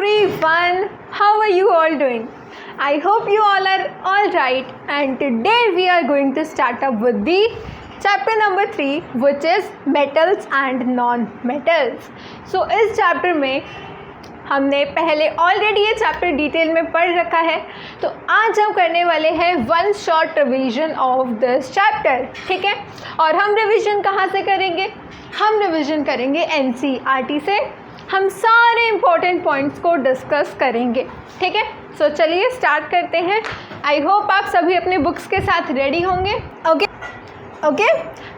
everyone, how are you all doing? I hope you all are all right, and today we are going to start up with the chapter number 3, which is metals and non-metals. So इस chapter में हमने पहले already ये chapter detail में पढ़ रखा है, तो आज हम करने वाले हैं one short revision of this chapter, ठीक है। और हम रिवीजन कहाँ से करेंगे? हम रिवीजन करेंगे एनसीईआरटी से। हम सारे इम्पोर्टेंट पॉइंट्स को डिस्कस करेंगे, ठीक है। सो चलिए स्टार्ट करते हैं। आई होप आप सभी अपने बुक्स के साथ रेडी होंगे। Okay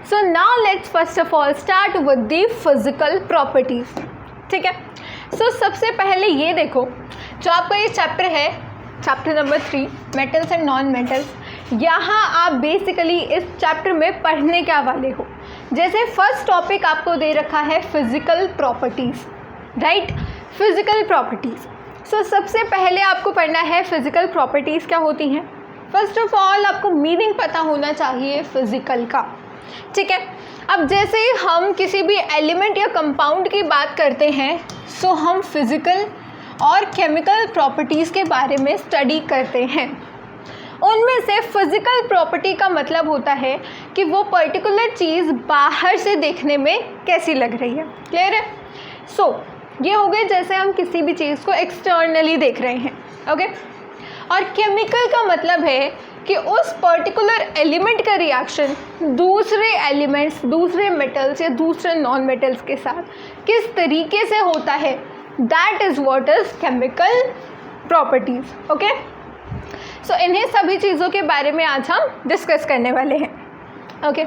so now let's first of all start with the physical properties, ठीक है। सो सबसे पहले ये देखो, जो आपका ये चैप्टर है, chapter number 3 metals and non metals, यहाँ आप बेसिकली इस चैप्टर में पढ़ने क्या वाले हो। जैसे फर्स्ट टॉपिक आपको दे रखा है physical properties, right, physical properties. So सबसे पहले आपको पढ़ना है फिजिकल प्रॉपर्टीज़ क्या होती हैं। फर्स्ट ऑफ ऑल आपको मीनिंग पता होना चाहिए फिजिकल का, ठीक है। अब जैसे हम किसी भी एलिमेंट या कंपाउंड की बात करते हैं, सो हम फिजिकल और केमिकल प्रॉपर्टीज़ के बारे में स्टडी करते हैं। उनमें से फिजिकल प्रॉपर्टी का मतलब होता है कि वो पर्टिकुलर चीज़ बाहर से देखने में कैसी लग रही है। क्लियर है? सो ये हो गए जैसे हम किसी भी चीज़ को एक्सटर्नली देख रहे हैं, ओके। और केमिकल का मतलब है कि उस पर्टिकुलर एलिमेंट का रिएक्शन दूसरे एलिमेंट्स, दूसरे मेटल्स या दूसरे नॉन मेटल्स के साथ किस तरीके से होता है, that is what is chemical properties, okay. So इन्हीं सभी चीज़ों के बारे में आज हम डिस्कस करने वाले हैं, ओके,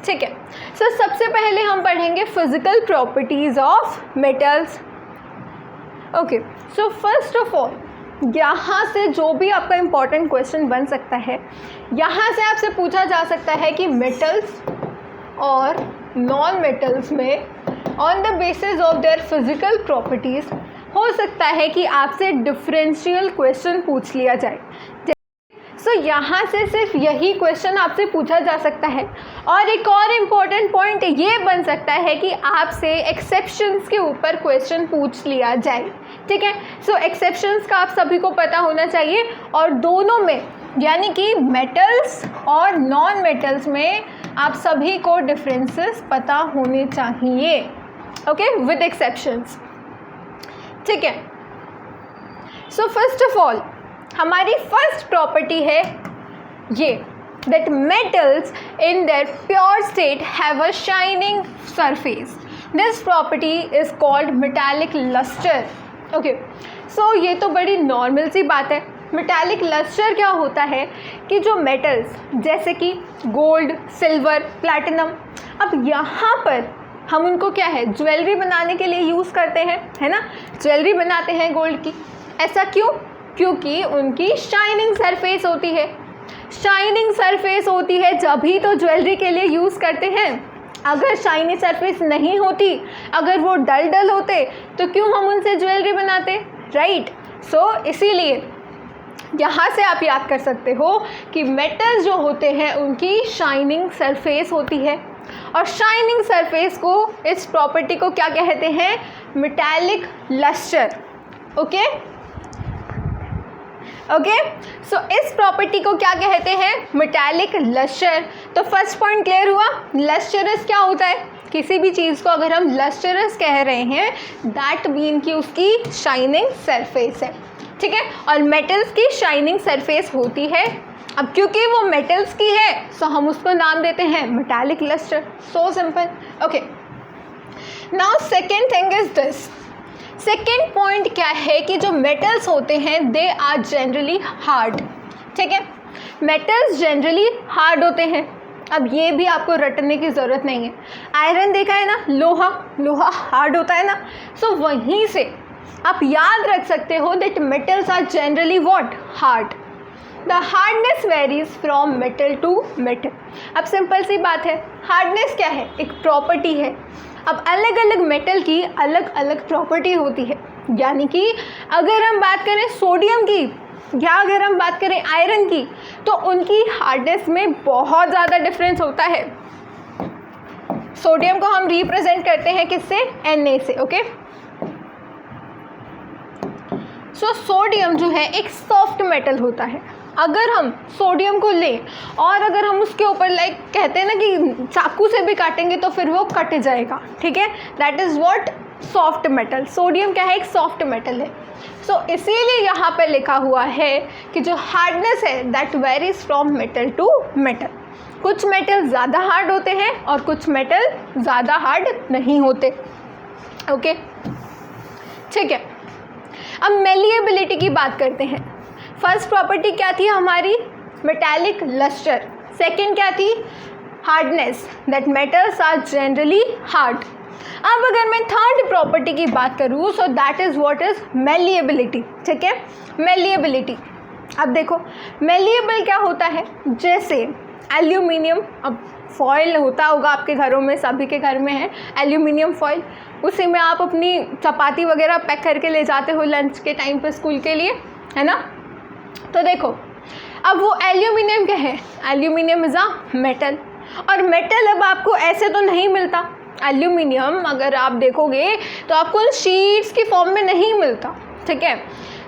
ठीक है। सो सबसे पहले हम पढ़ेंगे physical properties of metals, okay. So first of all यहाँ से जो भी आपका इम्पॉर्टेंट क्वेश्चन बन सकता है, यहाँ से आपसे पूछा जा सकता है कि मेटल्स और नॉन मेटल्स में on the basis of their physical properties हो सकता है कि आपसे डिफरेंशियल क्वेश्चन पूछ लिया जाए। सो यहाँ से सिर्फ यही क्वेश्चन आपसे पूछा जा सकता है। और एक और इम्पॉर्टेंट पॉइंट ये बन सकता है कि आपसे एक्सेप्शंस के ऊपर क्वेश्चन पूछ लिया जाए, ठीक है। सो एक्सेप्शंस का आप सभी को पता होना चाहिए, और दोनों में यानी कि मेटल्स और नॉन मेटल्स में आप सभी को डिफरेंसेस पता होने चाहिए, ओके, विद एक्सेप्शंस, ठीक है। सो फर्स्ट ऑफ ऑल हमारी फर्स्ट प्रॉपर्टी है ये, that metals in their pure state have a shining surface. This property is called metallic lustre, okay. So ये तो बड़ी नॉर्मल सी बात है। मेटालिक लस्टर क्या होता है कि जो मेटल्स जैसे कि गोल्ड, सिल्वर, प्लैटिनम, अब यहाँ पर हम उनको क्या है, ज्वेलरी बनाने के लिए यूज़ करते हैं, है ना, ज्वेलरी बनाते हैं गोल्ड की। ऐसा क्यों? क्योंकि उनकी शाइनिंग सरफेस होती है। शाइनिंग सरफेस होती है जब ही तो ज्वेलरी के लिए यूज़ करते हैं। अगर शाइनिंग सरफेस नहीं होती, अगर वो डल डल होते, तो क्यों हम उनसे ज्वेलरी बनाते, राइट। सो इसीलिए यहाँ से आप याद कर सकते हो कि मेटल्स जो होते हैं उनकी शाइनिंग सरफेस होती है, और शाइनिंग सरफेस को, इस प्रॉपर्टी को क्या कहते हैं, मेटालिक लस्टर, ओके, ओके। सो इस प्रॉपर्टी को क्या कहते हैं, मेटालिक लस्टर। तो फर्स्ट पॉइंट क्लियर हुआ। लस्टरस क्या होता है, किसी भी चीज़ को अगर हम लस्टरस कह रहे हैं, दैट मीन कि उसकी शाइनिंग सरफेस है, ठीक है। और मेटल्स की शाइनिंग सरफेस होती है। अब क्योंकि वो मेटल्स की है, सो हम उसको नाम देते हैं metallic lustre. So simple, okay. Now second thing is this, second point क्या है कि जो मेटल्स होते हैं दे आर जनरली हार्ड, ठीक है। मेटल्स जनरली हार्ड होते हैं। अब ये भी आपको रटने की ज़रूरत नहीं है। आयरन देखा है ना, लोहा हार्ड होता है ना। सो वहीं से आप याद रख सकते हो that metals are generally what, hard. The hardness varies from metal to metal. अब सिंपल सी बात है, हार्डनेस क्या है, एक प्रॉपर्टी है। अब अलग अलग मेटल की अलग अलग प्रॉपर्टी होती है, यानी कि अगर हम बात करें सोडियम की या अगर हम बात करें आयरन की, तो उनकी हार्डनेस में बहुत ज़्यादा डिफरेंस होता है। सोडियम को हम रिप्रेजेंट करते हैं किससे, Na से, ओके। सो सोडियम जो है एक सॉफ्ट मेटल होता है। अगर हम सोडियम को लें और अगर हम उसके ऊपर लाइक कहते हैं ना कि चाकू से भी काटेंगे तो फिर वो कट जाएगा, ठीक है, that is what soft metal. Sodium क्या है, एक सॉफ्ट मेटल है। सो इसीलिए यहाँ पे लिखा हुआ है कि जो हार्डनेस है that varies from metal to metal. कुछ मेटल ज़्यादा हार्ड होते हैं और कुछ मेटल ज़्यादा हार्ड नहीं होते। ओके, ठीक है। अब मेलिएबिलिटी की बात करते हैं। फर्स्ट प्रॉपर्टी क्या थी हमारी, मेटालिक लस्टर। सेकंड क्या थी, hardness, that metals are generally hard. अब अगर मैं थर्ड प्रॉपर्टी की बात करूँ so that is what is malleability, ठीक है। मेलिएबिलिटी, अब देखो मेलिएबल क्या होता है, जैसे एल्यूमिनियम, अब फॉयल होता होगा आपके घरों में, सभी के घर में है एल्यूमिनियम फॉयल, उसी में आप अपनी चपाती वगैरह पैक करके ले जाते हो लंच के टाइम पे स्कूल के लिए, है ना। तो देखो अब वो एल्यूमिनियम क्या है, एल्यूमिनियम इज़ अ मेटल, और मेटल अब आपको ऐसे तो नहीं मिलता। एल्यूमिनियम अगर आप देखोगे तो आपको शीट्स की फॉर्म में नहीं मिलता, ठीक है।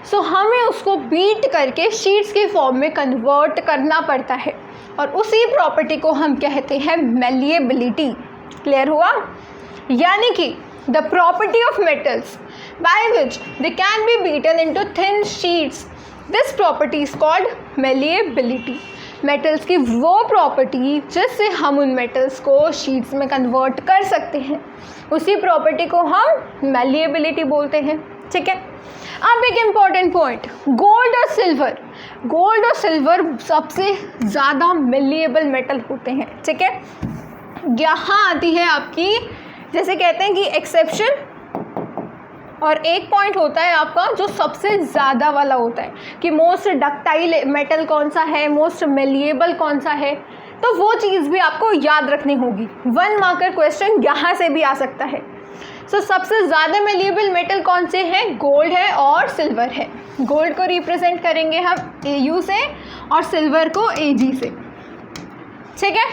सो हमें उसको बीट करके शीट्स की फॉर्म में कन्वर्ट करना पड़ता है, और उसी प्रॉपर्टी को हम कहते हैं मेलिएबिलिटी। क्लियर हुआ, यानी कि the property of metals by which they can B beaten into thin sheets, this property is called malleability. Metals की वो प्रॉपर्टी जिससे हम उन मेटल्स को शीट्स में कन्वर्ट कर सकते हैं, उसी प्रॉपर्टी को हम मेलिएबिलिटी बोलते हैं, ठीक है। अब एक इम्पॉर्टेंट पॉइंट, गोल्ड और सिल्वर। गोल्ड और सिल्वर सबसे ज़्यादा मेलिएबल मेटल होते हैं, ठीक है। यहाँ आती है आपकी, जैसे कहते हैं कि एक्सेप्शन, और एक पॉइंट होता है आपका जो सबसे ज़्यादा वाला होता है कि मोस्ट डक्टाइल मेटल कौन सा है, मोस्ट मेलिएबल कौन सा है, तो वो चीज़ भी आपको याद रखनी होगी। 1 मार्कर क्वेश्चन यहाँ से भी आ सकता है। सो सबसे ज़्यादा मेलिएबल मेटल कौन से हैं, गोल्ड है और सिल्वर है। गोल्ड को रिप्रेजेंट करेंगे हम AU से और सिल्वर को AG से, ठीक है।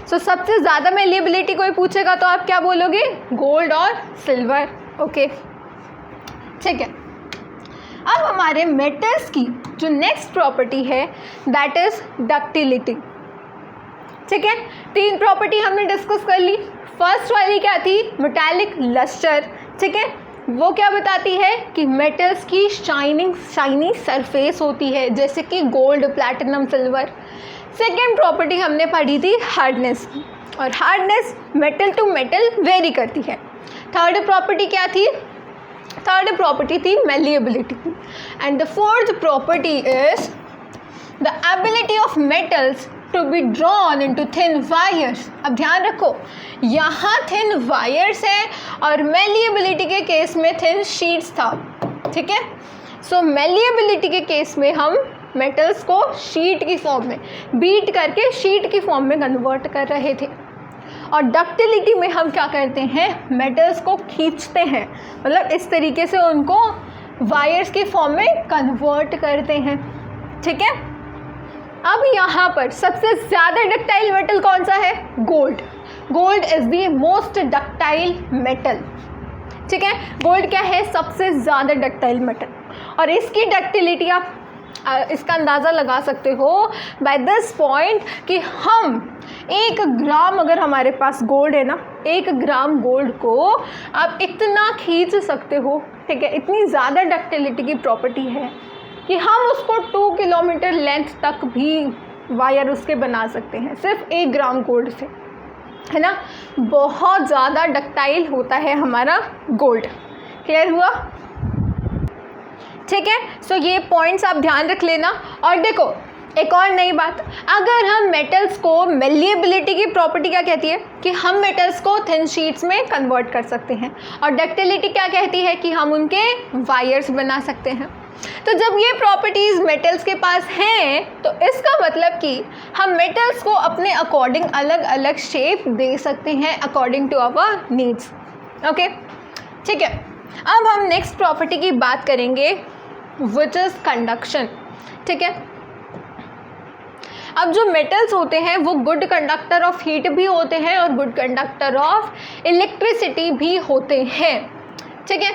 सो सबसे ज़्यादा मेलिएबिलिटी कोई पूछेगा तो आप क्या बोलोगे, गोल्ड और सिल्वर, ओके, ठीक है। अब हमारे मेटल्स की जो नेक्स्ट प्रॉपर्टी है दैट इज डक्टिलिटी, ठीक है। 3 प्रॉपर्टी हमने डिस्कस कर ली। फर्स्ट वाली क्या थी, मेटालिक लस्टर, ठीक है। वो क्या बताती है कि मेटल्स की शाइनी सरफेस होती है, जैसे कि gold, platinum, silver. Second property हमने पढ़ी थी हार्डनेस, और hardness metal to metal vary करती है। थर्ड प्रॉपर्टी क्या थी, थर्ड प्रॉपर्टी थी malleability, and the fourth property is the ability of metals to be drawn into thin wires. अब ध्यान रखो यहाँ थिन वायर्स है और मेलिएबिलिटी के केस में थिन शीट्स था, ठीक है। सो मेलिएबिलिटी के केस में हम मेटल्स को शीट की फॉर्म में बीट करके शीट की फॉर्म में कन्वर्ट कर रहे थे, और डक्टिलिटी में हम क्या करते हैं, मेटल्स को खींचते हैं, मतलब इस तरीके से उनको वायर्स की फॉर्म में कन्वर्ट करते हैं, ठीक है। अब यहाँ पर सबसे ज़्यादा डक्टाइल मेटल कौन सा है, gold. Gold is the most ductile metal, ठीक है। गोल्ड क्या है, सबसे ज़्यादा डक्टाइल मेटल, और इसकी डक्टिलिटी आप इसका अंदाज़ा लगा सकते हो बाय दिस पॉइंट कि हम 1 ग्राम अगर हमारे पास गोल्ड है ना, 1 ग्राम गोल्ड को आप इतना खींच सकते हो, ठीक है। इतनी ज़्यादा डक्टिलिटी की प्रॉपर्टी है कि हम उसको 2 किलोमीटर लेंथ तक भी वायर उसके बना सकते हैं, सिर्फ 1 ग्राम गोल्ड से, है ना। बहुत ज़्यादा डक्टाइल होता है हमारा गोल्ड। क्लियर हुआ, ठीक है। सो ये पॉइंट्स आप ध्यान रख लेना। और देखो एक और नई बात, अगर हम मेटल्स को, मेलिएबिलिटी की प्रॉपर्टी क्या कहती है कि हम मेटल्स को थिन शीट्स में कन्वर्ट कर सकते हैं, और डक्टिलिटी क्या कहती है कि हम उनके वायर्स बना सकते हैं। तो जब ये प्रॉपर्टीज़ मेटल्स के पास हैं तो इसका मतलब कि हम मेटल्स को अपने अकॉर्डिंग अलग अलग शेप दे सकते हैं according to our needs, okay, ठीक है। अब हम नेक्स्ट प्रॉपर्टी की बात करेंगे विच इज़ कंडक्शन, ठीक है। अब जो मेटल्स होते हैं वो गुड कंडक्टर ऑफ हीट भी होते हैं और गुड कंडक्टर ऑफ इलेक्ट्रिसिटी भी होते हैं, ठीक है।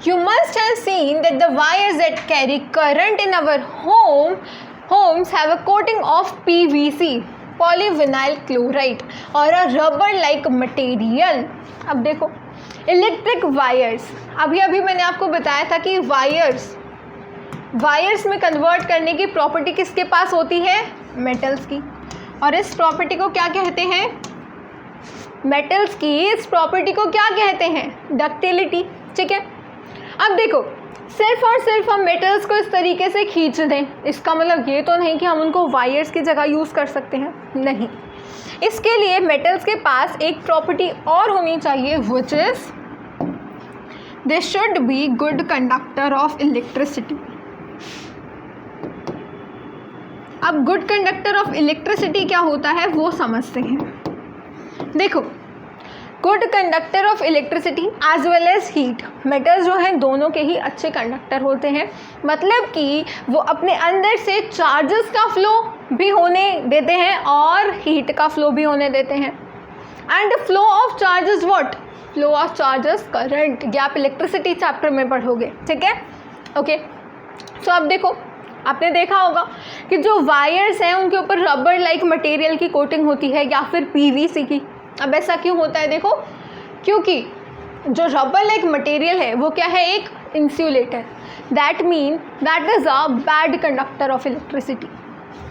You must have seen that the wires that carry current in our homes have a coating of PVC, polyvinyl chloride, or a rubber-like material. अब देखो इलेक्ट्रिक वायर्स, अभी मैंने आपको बताया था कि वायर्स में कन्वर्ट करने की प्रॉपर्टी किसके पास होती है? मेटल्स की। और इस प्रॉपर्टी को क्या कहते हैं? मेटल्स की इस प्रॉपर्टी को क्या कहते हैं? डक्टिलिटी। ठीक है, अब देखो सिर्फ और सिर्फ हम मेटल्स को इस तरीके से खींच दें, इसका मतलब ये तो नहीं कि हम उनको वायर्स की जगह यूज़ कर सकते हैं, नहीं। इसके लिए मेटल्स के पास एक प्रॉपर्टी और होनी चाहिए, which is they should be good conductor of electricity. अब गुड कंडक्टर ऑफ इलेक्ट्रिसिटी क्या होता है वो समझते हैं। देखो good conductor of electricity as well as heat, metals जो हैं दोनों के ही अच्छे कंडक्टर होते हैं, मतलब कि वो अपने अंदर से चार्जेस का फ्लो भी होने देते हैं और हीट का फ्लो भी होने देते हैं। And flow of charges what? Flow of charges current, ये आप इलेक्ट्रिसिटी चैप्टर में पढ़ोगे। ठीक है, ओके। सो अब देखो आपने देखा होगा कि जो वायर्स हैं उनके ऊपर रबर लाइक मटेरियल की कोटिंग होती है या फिर पीवीसी की। अब ऐसा क्यों होता है? देखो क्योंकि जो रबर लाइक मटेरियल है वो क्या है? एक insulator. That is a bad conductor of electricity.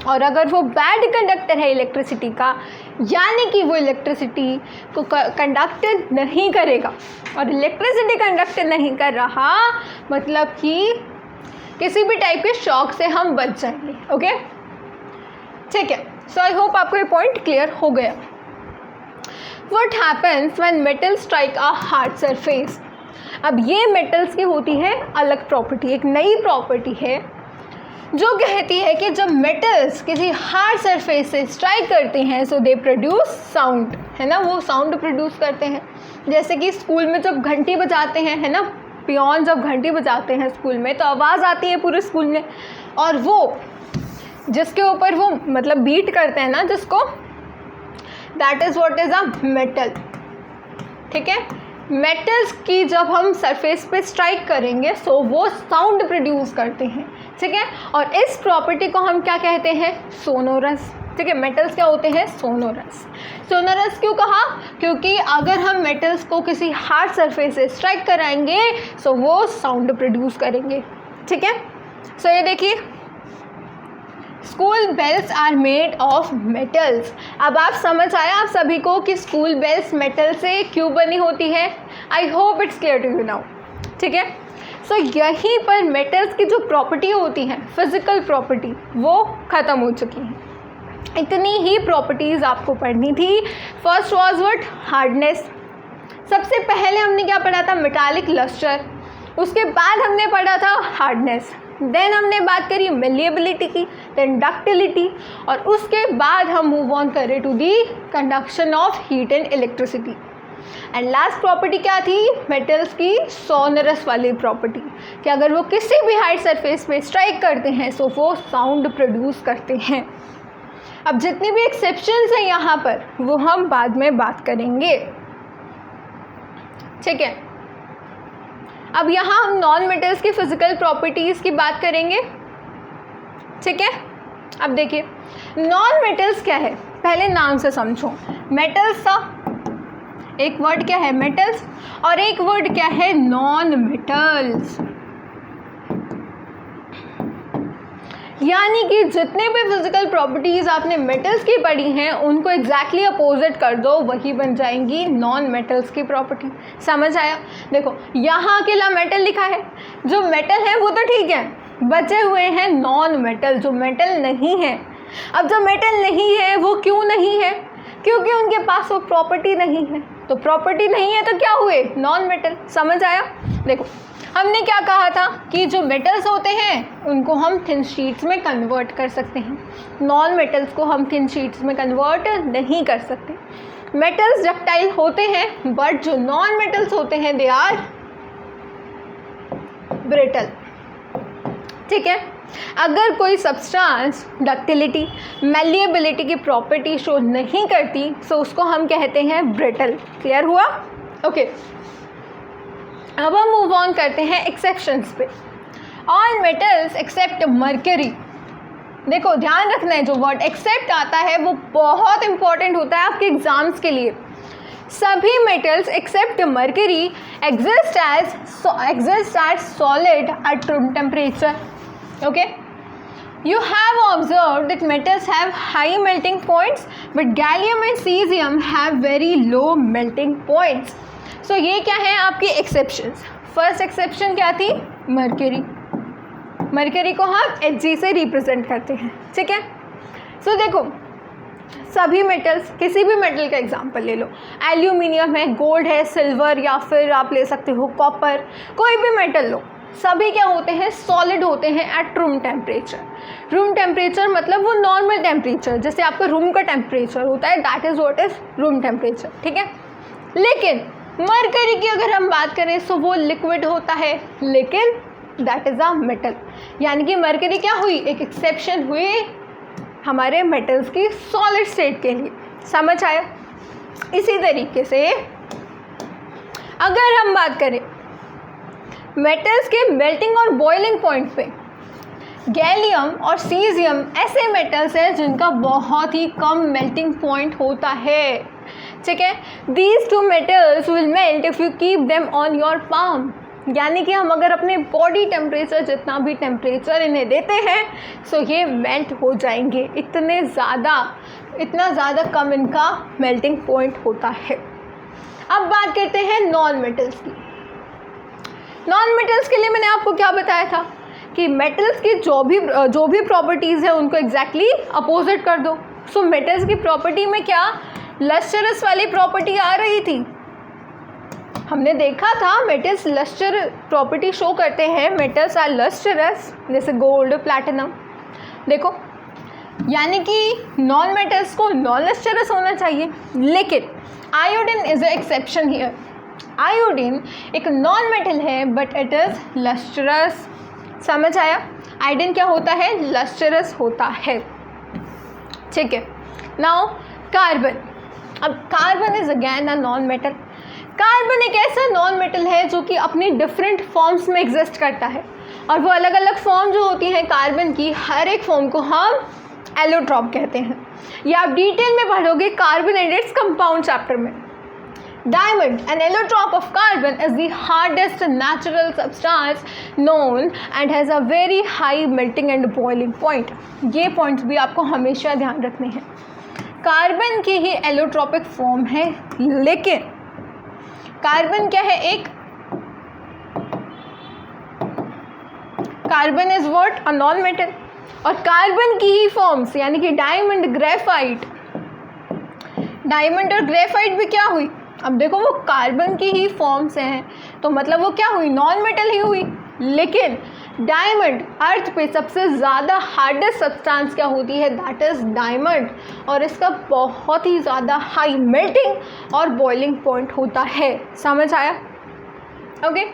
और अगर वो बैड कंडक्टर है इलेक्ट्रिसिटी का, यानी कि वो इलेक्ट्रिसिटी को कंडक्ट नहीं करेगा, और इलेक्ट्रिसिटी कंडक्ट नहीं कर रहा मतलब कि किसी भी टाइप के शॉक से हम बच जाएंगे। ओके, ठीक है। सो आई होप आपको ये पॉइंट क्लियर हो गया। What happens when metals strike a hard surface? अब ये मेटल्स की होती है अलग प्रॉपर्टी, एक नई प्रॉपर्टी है जो कहती है कि जब मेटल्स किसी हार्ड सरफेस से स्ट्राइक करते हैं सो दे प्रोड्यूस साउंड, है ना, वो साउंड प्रोड्यूस करते हैं। जैसे कि स्कूल में जब घंटी बजाते हैं, है ना, पियोन जब घंटी बजाते हैं स्कूल में तो आवाज़ आती है पूरे स्कूल में, और वो जिसके ऊपर वो मतलब बीट करते हैं ना जिसको, that is what is a metal. ठीक है, मेटल्स की जब हम सरफेस पे स्ट्राइक करेंगे सो वो साउंड प्रोड्यूस करते हैं। ठीक है, और इस प्रॉपर्टी को हम क्या कहते हैं? सोनोरस। ठीक है, मेटल्स क्या होते हैं? सोनोरस। सोनोरस क्यों कहा? क्योंकि अगर हम मेटल्स को किसी हार्ड सरफेस से स्ट्राइक कराएंगे सो वो साउंड प्रोड्यूस करेंगे। ठीक है, सो ये देखिए school bells are made of metals. अब आप समझ आया आप सभी को कि स्कूल बेल्स मेटल से क्यों बनी होती है? I hope it's clear to you now. ठीक है, सो यहीं पर मेटल्स की जो प्रॉपर्टी होती है, फिजिकल प्रॉपर्टी, वो ख़त्म हो चुकी है। इतनी ही प्रॉपर्टीज़ आपको पढ़नी थी। First was what? हार्डनेस। सबसे पहले हमने क्या पढ़ा था? Metallic lustre. उसके बाद हमने पढ़ा था हार्डनेस। देन हमने बात करी मेलिएबिलिटी की, देन डक्टिलिटी, और उसके बाद हम मूव ऑन करें to the conduction of heat and electricity. And last property क्या थी? मेटल्स की सोनरस वाली प्रॉपर्टी, कि अगर वो किसी भी हार्ड सरफेस पे स्ट्राइक करते हैं सो वो साउंड प्रोड्यूस करते हैं। अब जितनी भी एक्सेप्शंस हैं यहाँ पर वो हम बाद में बात करेंगे। ठीक है, अब यहाँ हम नॉन मेटल्स की फिजिकल प्रॉपर्टीज़ की बात करेंगे। ठीक है, अब देखिए नॉन मेटल्स क्या है, पहले नाम से समझो। मेटल्स था, एक वर्ड क्या है? मेटल्स, और एक वर्ड क्या है? Non metals. यानी कि जितने भी फिजिकल प्रॉपर्टीज़ आपने मेटल्स की पढ़ी हैं उनको एग्जैक्टली अपोजिट कर दो, वही बन जाएंगी नॉन मेटल्स की प्रॉपर्टी। समझ आया? देखो यहाँ अकेला मेटल लिखा है, जो मेटल है वो तो ठीक है, बचे हुए हैं नॉन मेटल जो मेटल नहीं है। अब जो मेटल नहीं है वो क्यों नहीं है? क्योंकि उनके पास वो प्रॉपर्टी नहीं है। तो प्रॉपर्टी नहीं है तो क्या हुए? Non metal. समझ आया? देखो हमने क्या कहा था कि जो मेटल्स होते हैं उनको हम थिन शीट्स में कन्वर्ट कर सकते हैं, नॉन मेटल्स को हम थिन शीट्स में कन्वर्ट नहीं कर सकते। मेटल्स डक्टाइल होते हैं बट जो नॉन मेटल्स होते हैं दे आर ब्रिटल। ठीक है, अगर कोई सब्सटेंस डक्टिलिटी, मैलिएबिलिटी की प्रॉपर्टी शो नहीं करती तो उसको हम कहते हैं ब्रिटल। क्लियर हुआ? ओके अब हम मूव ऑन करते हैं एक्सेप्शंस पे। All metals accept mercury. देखो ध्यान रखना है, जो वर्ड एक्सेप्ट आता है वो बहुत इंपॉर्टेंट होता है आपके एग्जाम्स के लिए। सभी metals accept mercury exist at solid at room temperature. Okay, you have observed that metals have high melting points but gallium and cesium have very low melting points. So ये क्या है आपकी एक्सेप्शंस। फर्स्ट एक्सेप्शन क्या थी? Mercury. Mercury को हम Hg से represent करते हैं, ठीक है। सो देखो सभी मेटल्स, किसी भी मेटल का एग्जांपल ले लो, एल्यूमिनियम है, गोल्ड है, सिल्वर, या फिर आप ले सकते हो कॉपर, कोई भी मेटल लो, सभी क्या होते हैं? सॉलिड होते हैं at room temperature. Room temperature मतलब वो नॉर्मल टेम्परेचर, जैसे आपका रूम का टेम्परेचर होता है, that is what is room temperature, ठीक है। लेकिन मरकरी की अगर हम बात करें तो वो लिक्विड होता है, लेकिन दैट इज़ अ मेटल। यानी कि मरकरी क्या हुई? एक एक्सेप्शन हुई हमारे मेटल्स की सॉलिड स्टेट के लिए। समझ आया? इसी तरीके से अगर हम बात करें मेटल्स के मेल्टिंग और बॉइलिंग पॉइंट पे, गैलियम और सीजियम ऐसे मेटल्स हैं जिनका बहुत ही कम मेल्टिंग पॉइंट होता है, ठीक है। These two metals will melt if you keep them on your palm. यानी कि हम अगर अपने बॉडी टेम्परेचर जितना भी टेम्परेचर इन्हें देते हैं सो ये मेल्ट हो जाएंगे। इतना ज़्यादा कम इनका मेल्टिंग पॉइंट होता है। अब बात करते हैं नॉन मेटल्स की। नॉन मेटल्स के लिए मैंने आपको क्या बताया था कि मेटल्स की जो भी प्रॉपर्टीज़ है उनको एग्जैक्टली अपोजिट कर दो। सो मेटल्स की प्रॉपर्टी में क्या लस्टरस वाली प्रॉपर्टी आ रही थी? हमने देखा था मेटल्स लस्टर प्रॉपर्टी शो करते हैं, मेटल्स आर लस्टरस, जैसे गोल्ड, प्लैटिनम। देखो यानी कि नॉन मेटल्स को नॉन लस्टरस होना चाहिए, लेकिन iodine is a exception here. Iodine एक नॉन मेटल है बट इट इज़ लस्टरस। समझ आया? आयोडीन क्या होता है? लस्टरस होता है, ठीक है। Now carbon. अब carbon is again a non metal. Carbon एक ऐसा नॉन मेटल है जो कि अपनी डिफरेंट फॉर्म्स में एग्जिस्ट करता है, और वो अलग अलग फॉर्म जो होती हैं कार्बन की, हर एक फॉर्म को हम एलोट्रॉप कहते हैं। ये आप डिटेल में पढ़ोगे carbon and its compound chapter में। Diamond, an allotrope of carbon, is the hardest natural substance known and has a very high melting and boiling point. ये पॉइंट्स भी आपको हमेशा ध्यान रखने हैं। कार्बन की ही एलोट्रोपिक फॉर्म है, लेकिन कार्बन क्या है? एक carbon is what? A non metal. और कार्बन की ही फॉर्म्स यानी कि डायमंड, ग्रेफाइट, डायमंड और ग्रेफाइट भी क्या हुई? अब देखो वो कार्बन की ही फॉर्म्स हैं, तो मतलब वो क्या हुई? नॉन मेटल ही हुई। लेकिन डायमंड, अर्थ पे सबसे ज़्यादा हार्डेस्ट सब्सटेंस क्या होती है? दैट इज़ डायमंड, और इसका बहुत ही ज़्यादा हाई मेल्टिंग और बॉइलिंग पॉइंट होता है। समझ आया? ओके,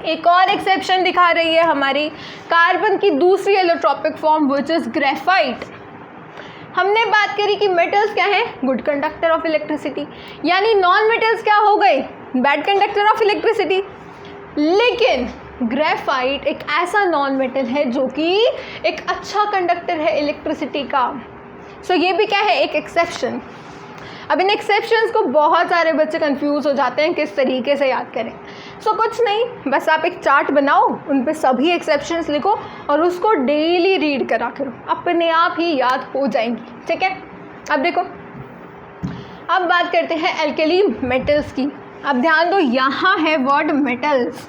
एक और एक्सेप्शन दिखा रही है हमारी कार्बन की दूसरी allotropic form which is graphite. हमने बात करी कि मेटल्स क्या है? गुड कंडक्टर ऑफ इलेक्ट्रिसिटी, यानी नॉन मेटल्स क्या हो गए? Bad conductor of electricity. लेकिन ग्रेफाइट एक ऐसा नॉन मेटल है जो कि एक अच्छा कंडक्टर है इलेक्ट्रिसिटी का। सो ये भी क्या है? एक एक्सेप्शन। अब इन एक्सेप्शंस को बहुत सारे बच्चे कंफ्यूज हो जाते हैं किस तरीके से याद करें। सो कुछ नहीं, बस आप एक चार्ट बनाओ, उन पे सभी एक्सेप्शंस लिखो और उसको डेली रीड करा करो, अपने आप ही याद हो जाएंगी, ठीक है। अब देखो, अब बात करते हैं एल्कली मेटल्स की। अब ध्यान दो, यहाँ है वर्ड मेटल्स।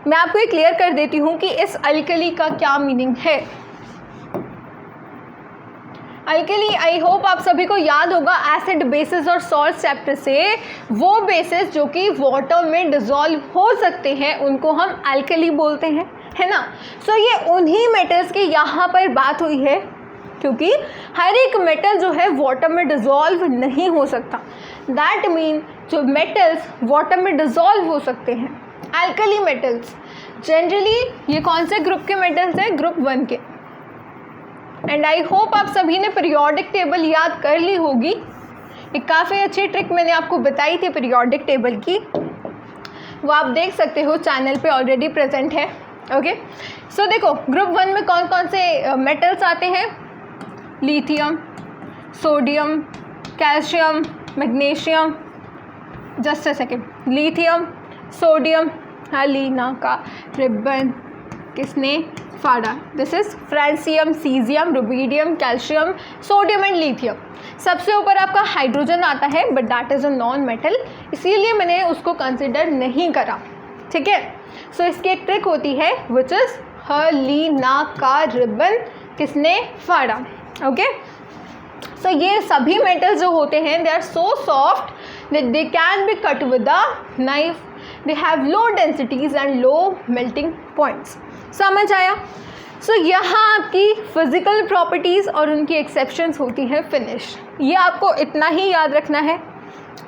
मैं आपको ये क्लियर कर देती हूँ कि इस अल्कली का क्या मीनिंग है। अल्कली, आई होप आप सभी को याद होगा एसिड, बेसिस और सॉल्ट चैप्टर से, वो बेसिस जो कि वाटर में डिज़ोल्व हो सकते हैं उनको हम अल्कली बोलते हैं, है ना। सो ये उन्हीं मेटल्स की यहाँ पर बात हुई है, क्योंकि हर एक मेटल जो है वाटर में डिज़ोल्व नहीं हो सकता। दैट मीन जो मेटल्स वाटर में डिज़ोल्व हो सकते हैं, अल्कली मेटल्स। जनरली ये कौन से ग्रुप के मेटल्स हैं? ग्रुप 1 के। एंड आई होप आप सभी ने पीरियोडिक टेबल याद कर ली होगी। एक काफ़ी अच्छी ट्रिक मैंने आपको बताई थी पीरियोडिक टेबल की। वो आप देख सकते हो, चैनल पे ऑलरेडी प्रेजेंट है। ओके, सो देखो ग्रुप 1 में कौन कौन से मेटल्स आते हैं? Lithium, sodium, calcium, magnesium. Just a second, lithium, sodium, Leena का रिबन किसने फाड़ा? This is francium, caesium, rubidium, calcium, sodium and lithium. सबसे ऊपर आपका हाइड्रोजन आता है, but that is a non metal, इसीलिए मैंने उसको कंसिडर नहीं करा। ठीक है, सो इसकी एक ट्रिक होती है विच इज़ लीना का रिबन किसने फाड़ा। ओके, सो ये सभी मेटल्स जो होते हैं they are so soft that they can be cut with a knife, they have low densities and low melting points. समझ आया? सो यहाँ आपकी फिजिकल प्रॉपर्टीज़ और उनकी एक्सेप्शंस होती है फिनिश। ये आपको इतना ही याद रखना है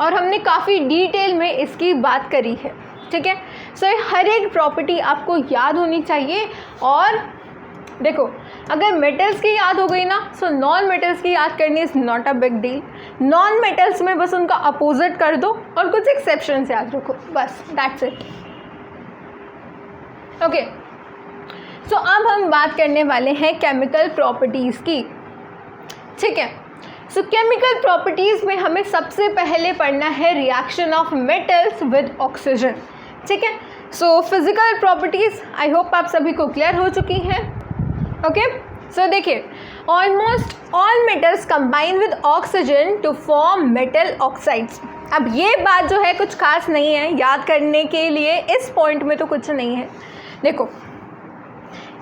और हमने काफ़ी डिटेल में इसकी बात करी है। ठीक है, सो हर एक प्रॉपर्टी आपको याद होनी चाहिए। और देखो अगर मेटल्स की याद हो गई ना, सो नॉन मेटल्स की याद करनी is not a big deal. Non metals में बस उनका अपोजिट कर दो और कुछ एक्सेप्शंस याद रखो, बस दैट्स इट। ओके, सो अब हम बात करने वाले हैं केमिकल प्रॉपर्टीज़ की। ठीक है, सो केमिकल प्रॉपर्टीज़ में हमें सबसे पहले पढ़ना है reaction of metals with oxygen. ठीक है, so physical properties I hope आप सभी को क्लियर हो चुकी हैं। ओके, सो देखिए almost all metals combine with oxygen to form metal oxides. अब ये बात जो है कुछ खास नहीं है, याद करने के लिए इस पॉइंट में तो कुछ नहीं है। देखो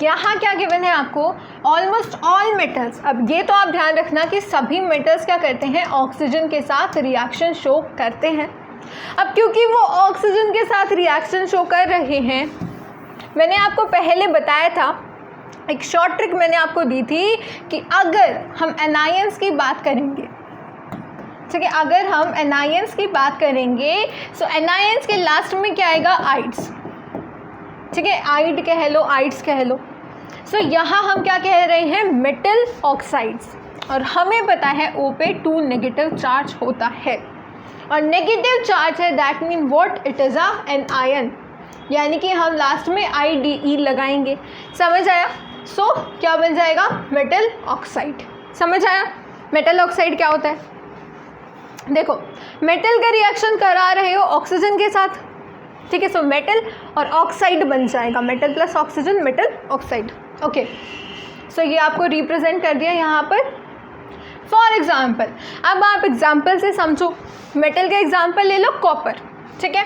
यहाँ क्या गिवन है आपको, ऑलमोस्ट ऑल मेटल्स। अब ये तो आप ध्यान रखना कि सभी मेटल्स क्या करते हैं, ऑक्सीजन के साथ रिएक्शन शो करते हैं। अब क्योंकि वो ऑक्सीजन के साथ रिएक्शन शो कर रहे हैं, मैंने आपको पहले बताया था, एक शॉर्ट ट्रिक मैंने आपको दी थी कि अगर हम एनायंस की बात करेंगे, ठीक है, अगर हम एनायंस की बात करेंगे सो एनायंस के लास्ट में क्या आएगा, आइड्स। ठीक है, आइड कह लो, आइड्स कह लो। सो यहाँ हम क्या कह रहे हैं, मेटल ऑक्साइड्स। और हमें पता है O पे 2 नेगेटिव चार्ज होता है, और नेगेटिव चार्ज है that mean what, it is an ion, यानी कि हम लास्ट में IDE लगाएंगे। समझ आया? सो क्या बन जाएगा, मेटल ऑक्साइड। समझ आया? मेटल ऑक्साइड क्या होता है? देखो मेटल का रिएक्शन करा रहे हो ऑक्सीजन के साथ, ठीक है, सो मेटल और ऑक्साइड बन जाएगा, metal plus oxygen metal oxide. Okay, so ये आपको रिप्रेजेंट कर दिया यहाँ पर। फॉर एग्जाम्पल, अब आप एग्जाम्पल से समझो, मेटल का एग्जाम्पल ले लो, कॉपर। ठीक है,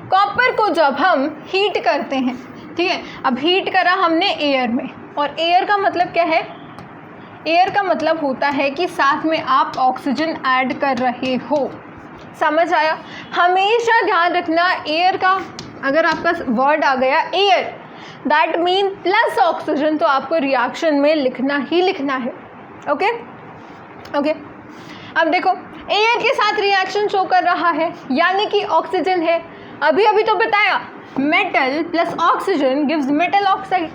कॉपर को जब हम हीट करते हैं, ठीक है, अब हीट करा हमने एयर में, और एयर का मतलब क्या है, एयर का मतलब होता है कि साथ में आप ऑक्सीजन ऐड कर रहे हो। समझ आया? हमेशा ध्यान रखना, एयर का अगर आपका वर्ड आ गया air, that mean plus oxygen, तो आपको रिएक्शन में लिखना ही लिखना है। ओके ओके, अब देखो एयर के साथ रिएक्शन शो कर रहा है, यानी कि ऑक्सीजन है। अभी अभी तो बताया metal plus oxygen gives metal oxide,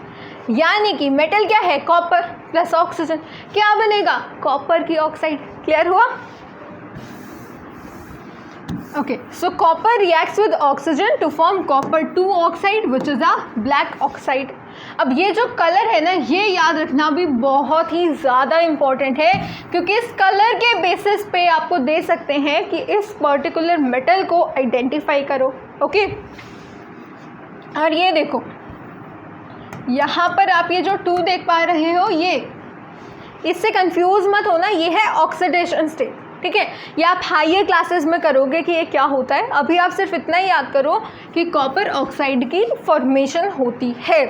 यानी कि मेटल क्या है, कॉपर प्लस ऑक्सीजन, क्या बनेगा, कॉपर की ऑक्साइड। क्लियर हुआ? Okay, so copper reacts with oxygen to form copper 2 oxide which is a black oxide. अब ये जो कलर है ना, ये याद रखना भी बहुत ही ज़्यादा इम्पॉर्टेंट है, क्योंकि इस कलर के बेसिस पे आपको दे सकते हैं कि इस पर्टिकुलर मेटल को आइडेंटिफाई करो। ओके, और ये देखो यहाँ पर आप ये जो 2 देख पा रहे हो, ये इससे कंफ्यूज मत होना, ये है ऑक्सीडेशन स्टेट। ठीक है, ये आप हायर क्लासेस में करोगे कि ये क्या होता है। अभी आप सिर्फ इतना ही याद करो कि कॉपर ऑक्साइड की फॉर्मेशन होती है।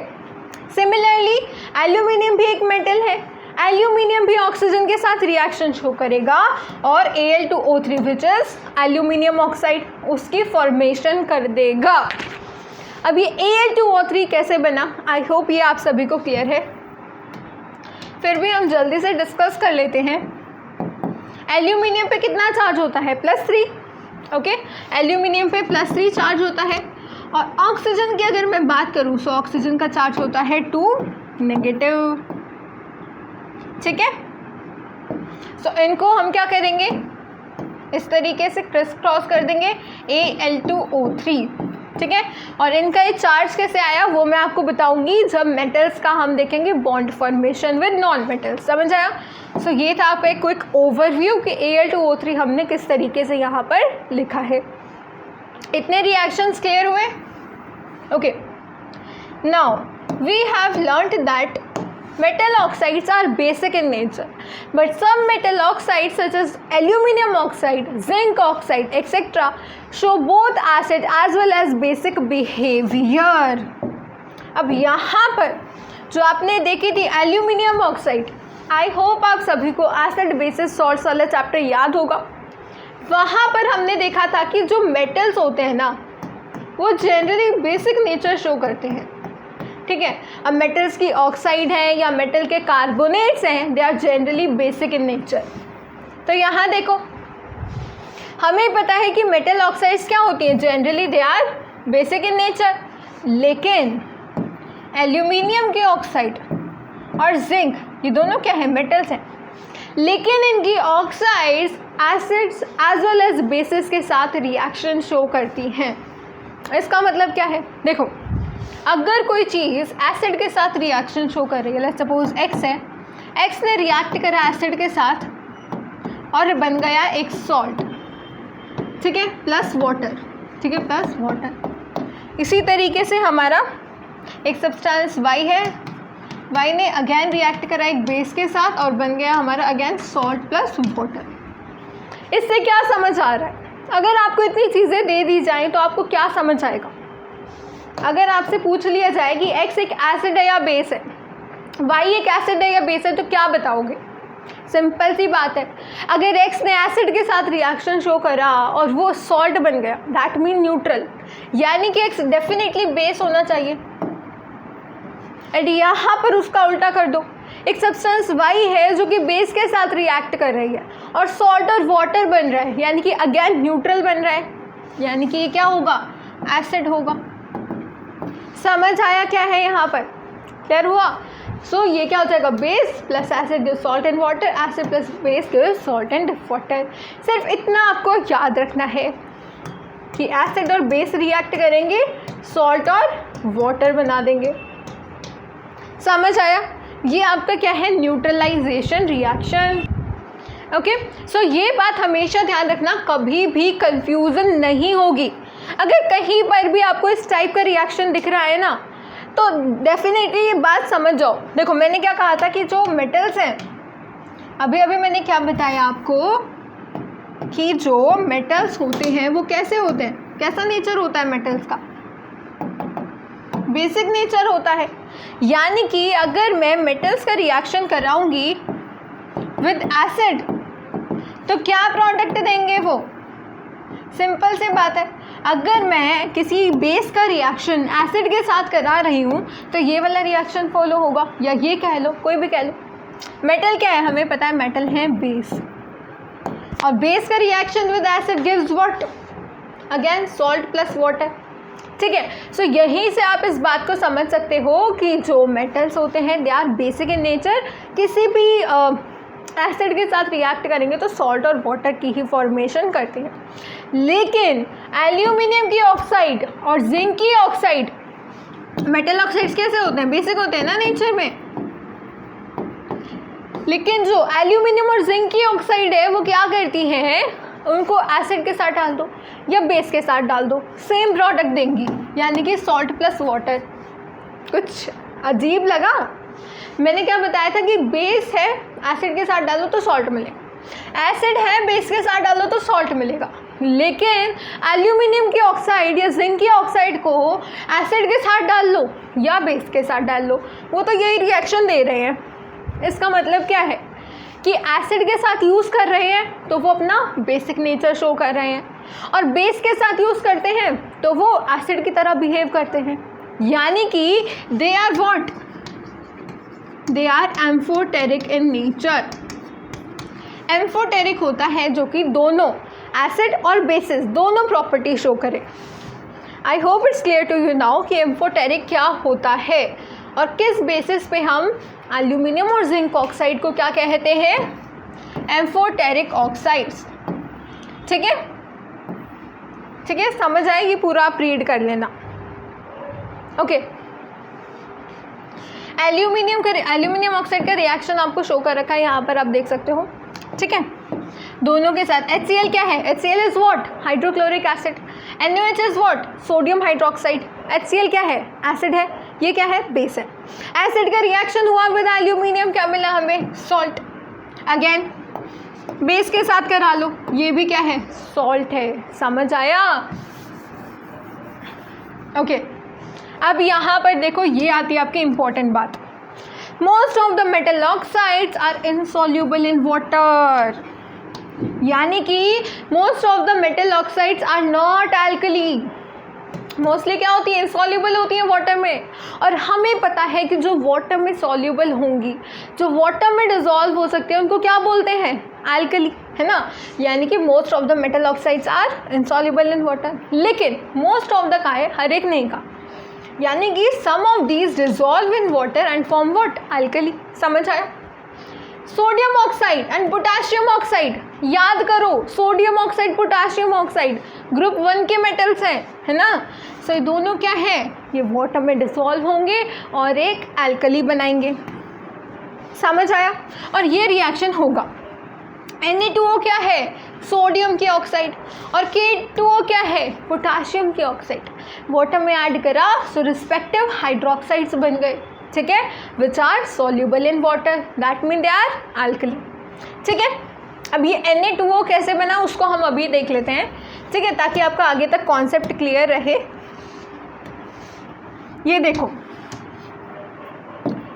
सिमिलरली एल्यूमिनियम भी एक मेटल है, एल्यूमिनियम भी ऑक्सीजन के साथ रिएक्शन शो करेगा और Al2O3 which is aluminium oxide, उसकी फॉर्मेशन कर देगा। अब ये Al2O3 कैसे बना, आई होप ये आप सभी को क्लियर है, फिर भी हम जल्दी से डिस्कस कर लेते हैं। एल्यूमिनियम पे कितना चार्ज होता है, +3। ओके, एल्यूमिनियम पे +3 चार्ज होता है, और ऑक्सीजन की अगर मैं बात करूँ सो ऑक्सीजन का चार्ज होता है 2 नेगेटिव। ठीक है, सो इनको हम क्या करेंगे, इस तरीके से क्रिस क्रॉस कर देंगे, Al2O3 ठीक है। और इनका ये चार्ज कैसे आया वो मैं आपको बताऊंगी जब मेटल्स का हम देखेंगे bond formation with non metals. समझ आया? सो ये था आपका एक क्विक ओवरव्यू कि Al2O3 हमने किस तरीके से यहाँ पर लिखा है। इतने रिएक्शंस क्लियर हुए? Okay, now we have learned that metal oxides are basic in nature, but some metal oxides such as aluminum oxide, zinc oxide, etc. show both acid as well as basic behavior. अब यहाँ पर जो आपने देखी थी aluminium oxide, I hope आप सभी को एसिड बेसिस सॉल्ट्स वाला चैप्टर याद होगा। वहाँ पर हमने देखा था कि जो मेटल्स होते हैं ना वो जनरली बेसिक नेचर शो करते हैं, ठीक है। अब मेटल्स की ऑक्साइड है या मेटल के कार्बोनेट्स हैं, they are generally basic in nature. तो यहाँ देखो हमें पता है कि मेटल ऑक्साइड्स क्या होती हैं, generally they are basic in nature, लेकिन एल्यूमिनियम की ऑक्साइड और जिंक ये दोनों क्या है, मेटल्स हैं, लेकिन इनकी oxides acids as well as bases के साथ रिएक्शन शो करती हैं। इसका मतलब क्या है, देखो अगर कोई चीज़ एसिड के साथ रिएक्शन शो कर रही है, लेट्स सपोज एक्स है, एक्स ने रिएक्ट करा एसिड के साथ और बन गया एक सॉल्ट, ठीक है, प्लस वाटर, ठीक है, प्लस वाटर। इसी तरीके से हमारा एक सब्सटेंस वाई है, वाई ने अगेन रिएक्ट करा एक बेस के साथ और बन गया हमारा अगेन सॉल्ट प्लस वाटर। इससे क्या समझ आ रहा है? अगर आपको इतनी चीज़ें दे दी जाएं तो आपको क्या समझ आएगा? अगर आपसे पूछ लिया जाए कि एक्स एक एसिड है या बेस है, वाई एक एसिड है या बेस है, तो क्या बताओगे? सिंपल सी बात है, अगर एक्स ने एसिड के साथ रिएक्शन शो करा और वो सॉल्ट बन गया, दैट मीन न्यूट्रल, यानी कि एक्स डेफिनेटली बेस होना चाहिए। एंड यहाँ पर उसका उल्टा कर दो, एक सब्सटेंस वाई है जो कि बेस के साथ रिएक्ट कर रही है और सॉल्ट और वाटर बन रहा है, यानी कि अगेन न्यूट्रल बन रहा है, यानी कि ये क्या होगा, एसिड होगा। समझ आया क्या है यहाँ पर? क्लियर हुआ? सो ये क्या हो जाएगा, base plus acid gives salt and water, acid plus base gives salt and water. सिर्फ इतना आपको याद रखना है कि एसिड और बेस रिएक्ट करेंगे, सॉल्ट और वाटर बना देंगे। समझ आया? ये आपका क्या है, न्यूट्रलाइजेशन रिएक्शन। ओके, सो ये बात हमेशा ध्यान रखना, कभी भी कंफ्यूजन नहीं होगी। अगर कहीं पर भी आपको इस टाइप का रिएक्शन दिख रहा है ना, तो डेफिनेटली ये बात समझ जाओ। देखो मैंने क्या कहा था कि जो मेटल्स हैं, अभी अभी मैंने क्या बताया आपको कि जो मेटल्स होते हैं वो कैसे होते हैं, कैसा नेचर होता है मेटल्स का, बेसिक नेचर होता है। यानी कि अगर मैं मेटल्स का रिएक्शन कराऊंगी विद एसिड तो क्या प्रोडक्ट देंगे वो? सिंपल सी बात है, अगर मैं किसी बेस का रिएक्शन एसिड के साथ करा रही हूँ तो ये वाला रिएक्शन फॉलो होगा, या ये कह लो, कोई भी कह लो। मेटल क्या है, हमें पता है मेटल है बेस, और बेस का reaction with acid gives what, again salt plus water, ठीक है। सो यहीं से आप इस बात को समझ सकते हो कि जो मेटल्स होते हैं they are basic in nature, किसी भी एसिड के साथ रिएक्ट करेंगे तो सॉल्ट और वाटर की ही फॉर्मेशन करते हैं। लेकिन एल्यूमिनियम की ऑक्साइड और जिंक की ऑक्साइड, मेटल ऑक्साइड्स कैसे होते हैं, बेसिक होते हैं ना नेचर में, लेकिन जो एल्यूमिनियम और जिंक की ऑक्साइड है वो क्या करती हैं, उनको एसिड के साथ डाल दो या बेस के साथ डाल दो, सेम प्रोडक्ट देंगी, यानी कि सॉल्ट प्लस वाटर। कुछ अजीब लगा? मैंने क्या बताया था कि बेस है, एसिड के साथ डालो तो सॉल्ट मिलेगा, एसिड है बेस के साथ डालो तो सॉल्ट मिलेगा, लेकिन एल्यूमिनियम की ऑक्साइड या जिंक की ऑक्साइड को एसिड के साथ डाल लो या बेस के साथ डाल लो, वो तो यही रिएक्शन दे रहे हैं। इसका मतलब क्या है कि एसिड के साथ यूज़ कर रहे हैं तो वो अपना बेसिक नेचर शो कर रहे हैं, और बेस के साथ यूज़ करते हैं तो वो एसिड की तरह बिहेव करते हैं, यानी कि they are what, they are amphoteric in nature. Amphoteric होता है जो कि दोनों एसिड और बेसिस दोनों प्रॉपर्टी शो करे। I hope it's clear to you now कि एम्फोटेरिक क्या होता है और किस बेसिस पे हम एल्यूमिनियम और जिंक ऑक्साइड को क्या कहते हैं, एम्फोटेरिक ऑक्साइड्स, ठीक है। ठीक है, समझ आएगी, पूरा आप रीड कर लेना। ओके, एल्यूमिनियम ऑक्साइड का रिएक्शन आपको शो कर रखा है, यहाँ पर आप देख सकते हो। ठीक है, दोनों के साथ HCl क्या है? HCl is what? Hydrochloric acid. NaOH is what? Sodium hydroxide. HCl क्या है? एसिड है। ये क्या है? बेस है। एसिड का रिएक्शन हुआ विद एल्यूमिनियम, क्या मिला हमें? सॉल्ट। अगेन बेस के साथ करा लो, ये भी क्या है? सॉल्ट है। समझ आया? ओके, अब यहाँ पर देखो, ये आती है आपकी इंपॉर्टेंट बात। Most of the metal oxides are insoluble in water, यानी कि most of the metal oxides are not alkali. Mostly क्या होती है? इनसॉल्यूबल होती है वाटर में। और हमें पता है कि जो वाटर में सॉल्यूबल होंगी, जो वाटर में डिजॉल्व हो सकते हैं, उनको क्या बोलते हैं? एल्कली, है ना। यानी कि most of the metal oxides are insoluble in water. लेकिन मोस्ट ऑफ द का है, हर एक नहीं का, यानी कि some of these dissolve in water and form what? Alkali. समझ आया? Sodium oxide and potassium oxide, याद करो, sodium oxide, potassium oxide group 1 के मेटल्स हैं, है ना। सो ये दोनों क्या है? ये वाटर में डिसॉल्व होंगे और एक एल्कली बनाएंगे। समझ आया? और ये रिएक्शन होगा। Na2O क्या है? सोडियम की ऑक्साइड। और K2O क्या है? पोटेशियम की ऑक्साइड। वाटर में ऐड करा, सो रिस्पेक्टिव हाइड्रोक्साइड्स बन गए। ठीक है, which are soluble in water, that mean they are alkali. ठीक है, अब ये Na2O कैसे बना उसको हम अभी देख लेते हैं। ठीक है, ताकि आपका आगे तक कॉन्सेप्ट क्लियर रहे। ये देखो,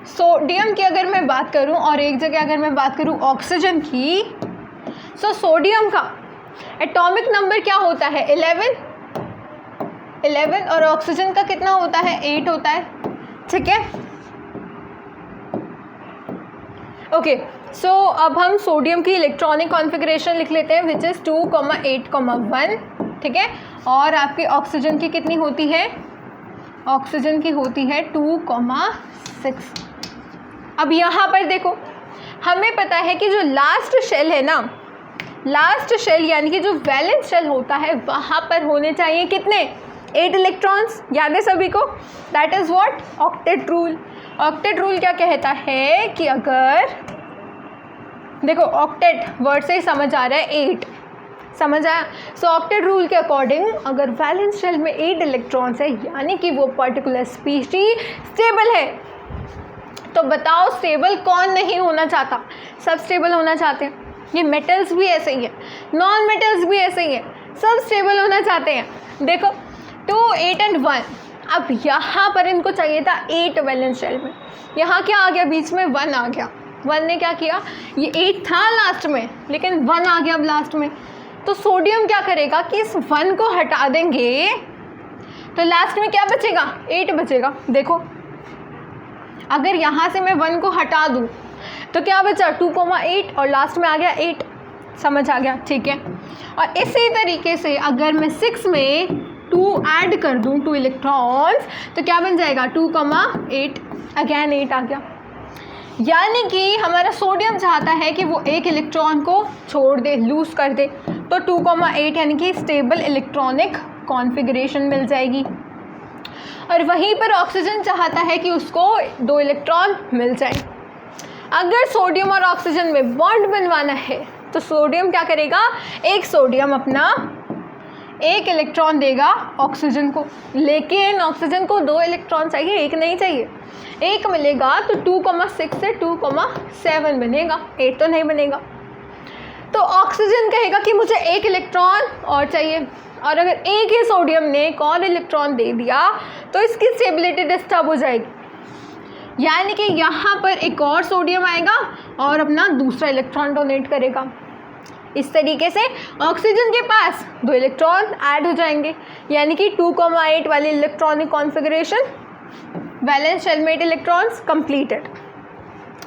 सोडियम की अगर मैं बात करूं और एक जगह अगर मैं बात करूं ऑक्सीजन की, सो सोडियम का एटॉमिक नंबर क्या होता है? 11 और ऑक्सीजन का कितना होता है? 8 होता है। ठीक है, ओके, सो अब हम सोडियम की इलेक्ट्रॉनिक कॉन्फ़िगरेशन लिख लेते हैं, विच इज़ 2,8,1। ठीक है, और आपकी ऑक्सीजन की कितनी होती है? ऑक्सीजन की होती है 2,6। अब यहाँ पर देखो, हमें पता है कि जो लास्ट शेल है ना, लास्ट शेल यानी कि जो वैलेंस शेल होता है, वहाँ पर होने चाहिए कितने? 8 इलेक्ट्रॉन्स। याद है सभी को? That is what? Octet rule. Octet rule क्या कहता है कि अगर देखो, ऑक्टेट वर्ड से ही समझ आ रहा है 8, समझ आया? सो ऑक्टेट रूल के अकॉर्डिंग अगर वैलेंस शेल में 8 इलेक्ट्रॉन्स है, यानी कि वो पर्टिकुलर स्पीशीज स्टेबल है। तो बताओ, स्टेबल कौन नहीं होना चाहता? सब स्टेबल होना चाहते हैं। ये मेटल्स भी ऐसे ही है, नॉन मेटल्स भी ऐसे ही है, सब स्टेबल होना चाहते हैं। देखो 2, 8 एंड 1। अब यहाँ पर इनको चाहिए था 8 वैलेंस शेल में, यहाँ क्या आ गया? बीच में 1 आ गया। 1 ने क्या किया? ये 8 था लास्ट में, लेकिन 1 आ गया अब लास्ट में। तो सोडियम क्या करेगा कि इस 1 को हटा देंगे, तो लास्ट में क्या बचेगा? 8 बचेगा। देखो, अगर यहाँ से मैं 1 को हटा दूँ तो क्या बचा? 2,8 और लास्ट में आ गया 8। समझ आ गया? ठीक है, और इसी तरीके से अगर मैं 6 में 2 ऐड कर दूँ, 2 इलेक्ट्रॉन्स, तो क्या बन जाएगा? 2,8, अगैन 8 आ गया। यानी कि हमारा सोडियम चाहता है कि वो एक इलेक्ट्रॉन को छोड़ दे, लूज़ कर दे, तो 2,8 यानी कि स्टेबल इलेक्ट्रॉनिक कॉन्फ़िगरेशन मिल जाएगी। और वहीं पर ऑक्सीजन चाहता है कि उसको 2 इलेक्ट्रॉन मिल जाए। अगर सोडियम और ऑक्सीजन में बॉन्ड बनवाना है तो सोडियम क्या करेगा? एक सोडियम अपना 1 इलेक्ट्रॉन देगा ऑक्सीजन को, लेकिन ऑक्सीजन को 2 इलेक्ट्रॉन चाहिए, 1 नहीं चाहिए। 1 मिलेगा तो 2,6 से 2,7 बनेगा, 8 तो नहीं बनेगा। तो ऑक्सीजन कहेगा कि मुझे 1 इलेक्ट्रॉन और चाहिए, और अगर एक ही सोडियम ने एक और इलेक्ट्रॉन दे दिया तो इसकी स्टेबिलिटी डिस्टर्ब हो जाएगी। यानी कि यहाँ पर एक और सोडियम आएगा और अपना दूसरा इलेक्ट्रॉन डोनेट करेगा। इस तरीके से ऑक्सीजन के पास 2 इलेक्ट्रॉन ऐड हो जाएंगे, यानी कि 2,8 वाली इलेक्ट्रॉनिक कॉन्फ़िगरेशन, वैलेंस शेल में 8 इलेक्ट्रॉन्स कंप्लीटेड।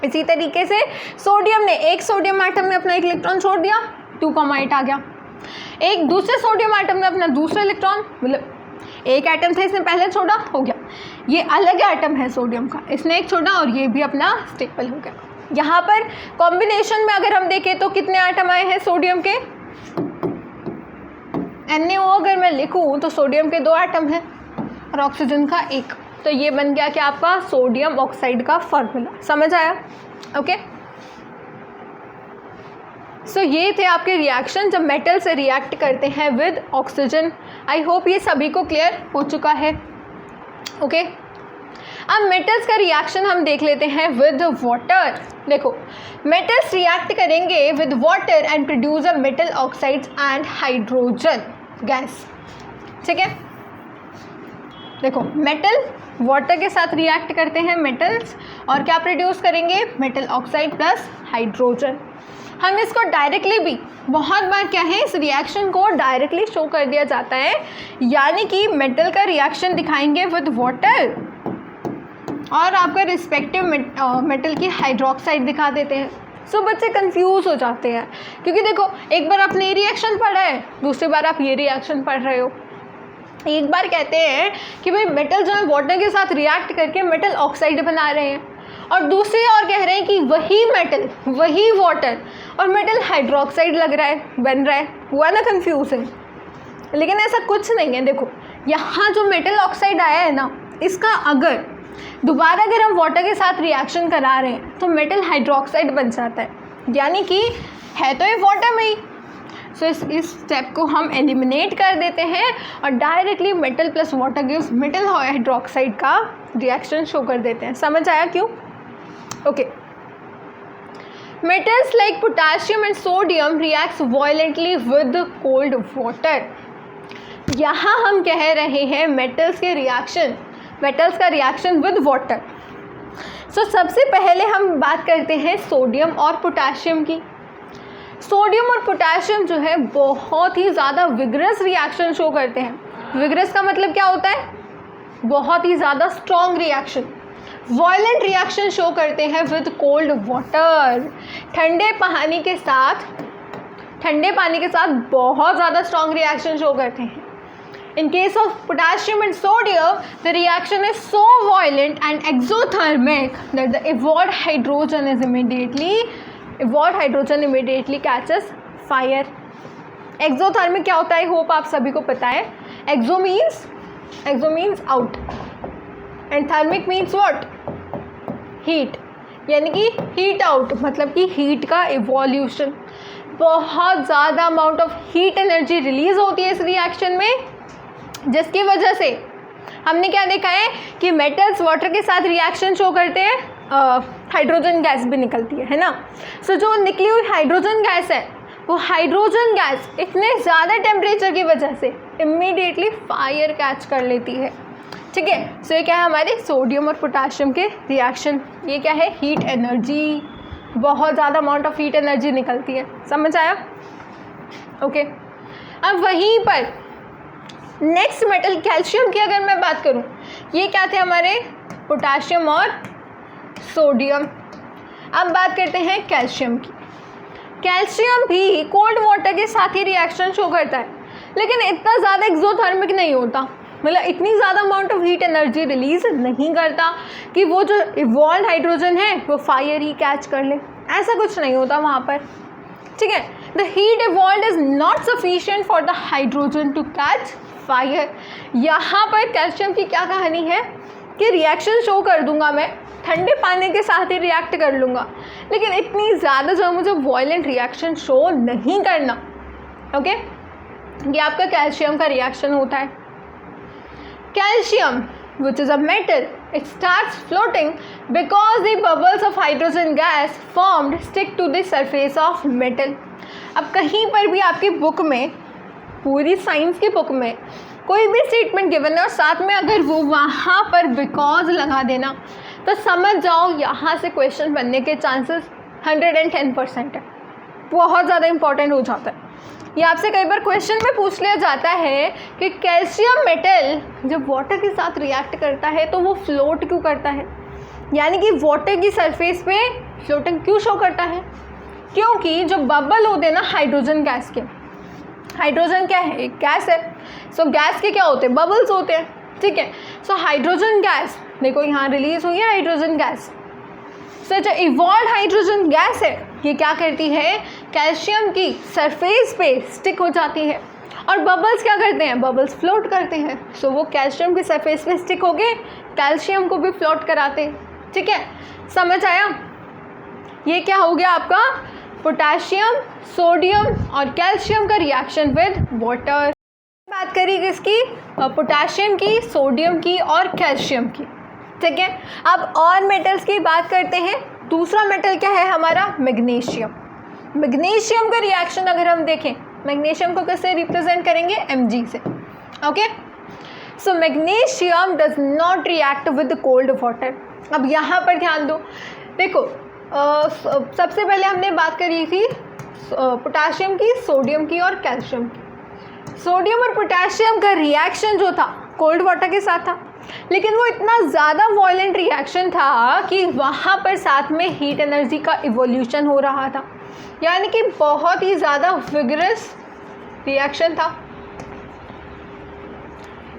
इसी तरीके से सोडियम ने एक सोडियम एटम में अपना 1 इलेक्ट्रॉन छोड़ दिया, 2,8 आ गया। एक दूसरे सोडियम एटम में अपना दूसरा इलेक्ट्रॉन, मतलब एक एटम था इसने पहले छोड़ा, हो गया। ये अलग एटम है सोडियम का, इसने एक छोड़ा और ये भी अपना स्टेबल हो गया। यहाँ पर कॉम्बिनेशन में अगर हम देखें तो कितने एटम आए हैं सोडियम के? NaO अगर मैं लिखूँ तो सोडियम के 2 एटम हैं और ऑक्सीजन का 1, तो ये बन गया क्या आपका सोडियम ऑक्साइड का फॉर्मूला। समझ आया? ओके, सो ये थे आपके रिएक्शन जब मेटल से रिएक्ट करते हैं विद ऑक्सीजन। आई होप ये सभी को क्लियर हो चुका है। ओके, अब मेटल्स का रिएक्शन हम देख लेते हैं विद वाटर। देखो, मेटल्स रिएक्ट करेंगे with water and produce a metal oxides and hydrogen gas. ठीक है, देखो मेटल वाटर के साथ रिएक्ट करते हैं मेटल्स और क्या प्रोड्यूस करेंगे, मेटल ऑक्साइड प्लस हाइड्रोजन। हम इसको डायरेक्टली भी बहुत बार क्या है, इस रिएक्शन को डायरेक्टली शो कर दिया जाता है, यानी कि मेटल का रिएक्शन दिखाएंगे विद वाटर और आपका रिस्पेक्टिव मेटल की हाइड्रोक्साइड दिखा देते हैं। सो बच्चे कंफ्यूज हो जाते हैं, क्योंकि देखो एक बार आपने ये रिएक्शन पढ़ा है, दूसरी बार आप ये रिएक्शन पढ़ रहे हो। एक बार कहते हैं कि भाई मेटल जो है वाटर के साथ रिएक्ट करके मेटल ऑक्साइड बना रहे हैं, और दूसरी ओर कह रहे हैं कि वही मेटल वही वाटर और मेटल हाइड्रोक्साइड लग रहा है, बन रहा है। हुआ ना कंफ्यूजिंग? लेकिन ऐसा कुछ नहीं है। देखो यहाँ जो मेटल ऑक्साइड आया है ना, इसका अगर दोबारा अगर हम वाटर के साथ रिएक्शन करा रहे हैं तो मेटल हाइड्रोक्साइड बन जाता है, यानी कि है तो ये वाटर में ही। सो इस स्टेप को हम एलिमिनेट कर देते हैं और directly metal plus water gives metal hydroxide का रिएक्शन शो कर देते हैं। समझ आया क्यों? Okay, metals like potassium and sodium reacts violently with cold water. यहाँ हम कह रहे हैं मेटल्स का रिएक्शन विद वाटर। सो सबसे पहले हम बात करते हैं सोडियम और पोटेशियम की। सोडियम और पोटेशियम जो है बहुत ही ज़्यादा विगरस रिएक्शन शो करते हैं। विगरस का मतलब क्या होता है? बहुत ही ज़्यादा strong reaction, violent reaction show करते हैं विद कोल्ड वाटर। ठंडे पानी के साथ बहुत ज़्यादा स्ट्रॉन्ग रिएक्शन शो करते हैं। In case of potassium and sodium, the reaction is so violent and exothermic that the evolved hydrogen immediately catches fire. Exothermic क्या होता है? होप आप सभी को पता है। Exo means out and thermic means what? Heat, यानी कि heat out मतलब कि heat का evolution। बहुत ज़्यादा amount of heat energy release होती है इस रिएक्शन में, जिसकी वजह से हमने क्या देखा है कि मेटल्स वाटर के साथ रिएक्शन शो करते हैं, हाइड्रोजन गैस भी निकलती है ना। सो जो निकली हुई हाइड्रोजन गैस है, वो हाइड्रोजन गैस इतने ज़्यादा टेम्परेचर की वजह से इमीडिएटली फायर कैच कर लेती है। ठीक है, सो ये क्या है हमारे सोडियम और पोटेशियम के रिएक्शन। ये क्या है? हीट एनर्जी, बहुत ज़्यादा अमाउंट ऑफ हीट एनर्जी निकलती है। समझ आया? ओके, अब वहीं पर नेक्स्ट मेटल कैल्शियम की अगर मैं बात करूं, ये क्या थे हमारे? पोटेशियम और सोडियम। अब बात करते हैं कैल्शियम की। कैल्शियम भी कोल्ड वाटर के साथ ही रिएक्शन शो करता है, लेकिन इतना ज़्यादा एक्सोथर्मिक नहीं होता, मतलब इतनी ज़्यादा amount of heat energy release नहीं करता कि वो जो इवॉल्व हाइड्रोजन है वो फायर ही कैच कर ले। ऐसा कुछ नहीं होता वहाँ पर। ठीक है, the heat evolve is not sufficient for the hydrogen to catch fire. यहाँ पर कैल्शियम की क्या कहानी है कि रिएक्शन शो कर दूंगा मैं, ठंडे पानी के साथ ही रिएक्ट कर लूँगा, लेकिन इतनी ज़्यादा जो मुझे वॉयलेंट रिएक्शन शो नहीं करना। ओके, ये आपका कैल्शियम का रिएक्शन होता है। Calcium which is a metal, it starts floating because the bubbles of hydrogen gas formed stick to the surface of metal। अब कहीं पर भी आपकी बुक में, पूरी साइंस की बुक में कोई भी स्टेटमेंट गिवन है और साथ में अगर वो वहाँ पर बिकॉज लगा देना, तो समझ जाओ यहाँ से क्वेश्चन बनने के चांसेस 110% है। बहुत ज़्यादा इंपॉर्टेंट हो जाता है। ये आपसे कई बार क्वेश्चन में पूछ लिया जाता है कि कैल्शियम मेटल जब वाटर के साथ रिएक्ट करता है तो वो फ्लोट क्यों करता है, यानी कि वाटर की सरफेस पे फ्लोटिंग क्यों शो करता है? क्योंकि जो बबल होते हैं ना हाइड्रोजन गैस के, हाइड्रोजन क्या है? एक गैस है। सो गैस के क्या होते हैं? बबल्स होते हैं। ठीक है, सो हाइड्रोजन गैस देखो यहाँ रिलीज हुई है हाइड्रोजन गैस। सो जो इवॉल्व हाइड्रोजन गैस है ये क्या करती है? कैल्शियम की सरफेस पे स्टिक हो जाती है और बबल्स क्या करते हैं, बबल्स फ्लोट करते हैं। सो वो कैल्शियम की सरफेस पे स्टिक हो गए, कैल्शियम को भी फ्लोट कराते हैं। ठीक है, समझ आया? ये क्या हो गया आपका, पोटाशियम, सोडियम और कैल्शियम का रिएक्शन विद वाटर। बात करी किसकी, पोटाशियम की, सोडियम की और कैल्शियम की। ठीक है, अब और मेटल्स की बात करते हैं। दूसरा मेटल क्या है हमारा, मैग्नीशियम। मैग्नीशियम का रिएक्शन अगर हम देखें, मैग्नीशियम को कैसे रिप्रेजेंट करेंगे, Mg से। Okay, so magnesium does not react with cold water. अब यहाँ पर ध्यान दो, देखो सबसे पहले हमने बात करी थी पोटाशियम की, सोडियम की और कैल्शियम की। सोडियम और पोटाशियम का रिएक्शन जो था कोल्ड वाटर के साथ था, लेकिन वो इतना ज़्यादा वॉयलेंट रिएक्शन था कि वहाँ पर साथ में हीट एनर्जी का इवोल्यूशन हो रहा था, यानी कि बहुत ही ज़्यादा विगरस रिएक्शन था।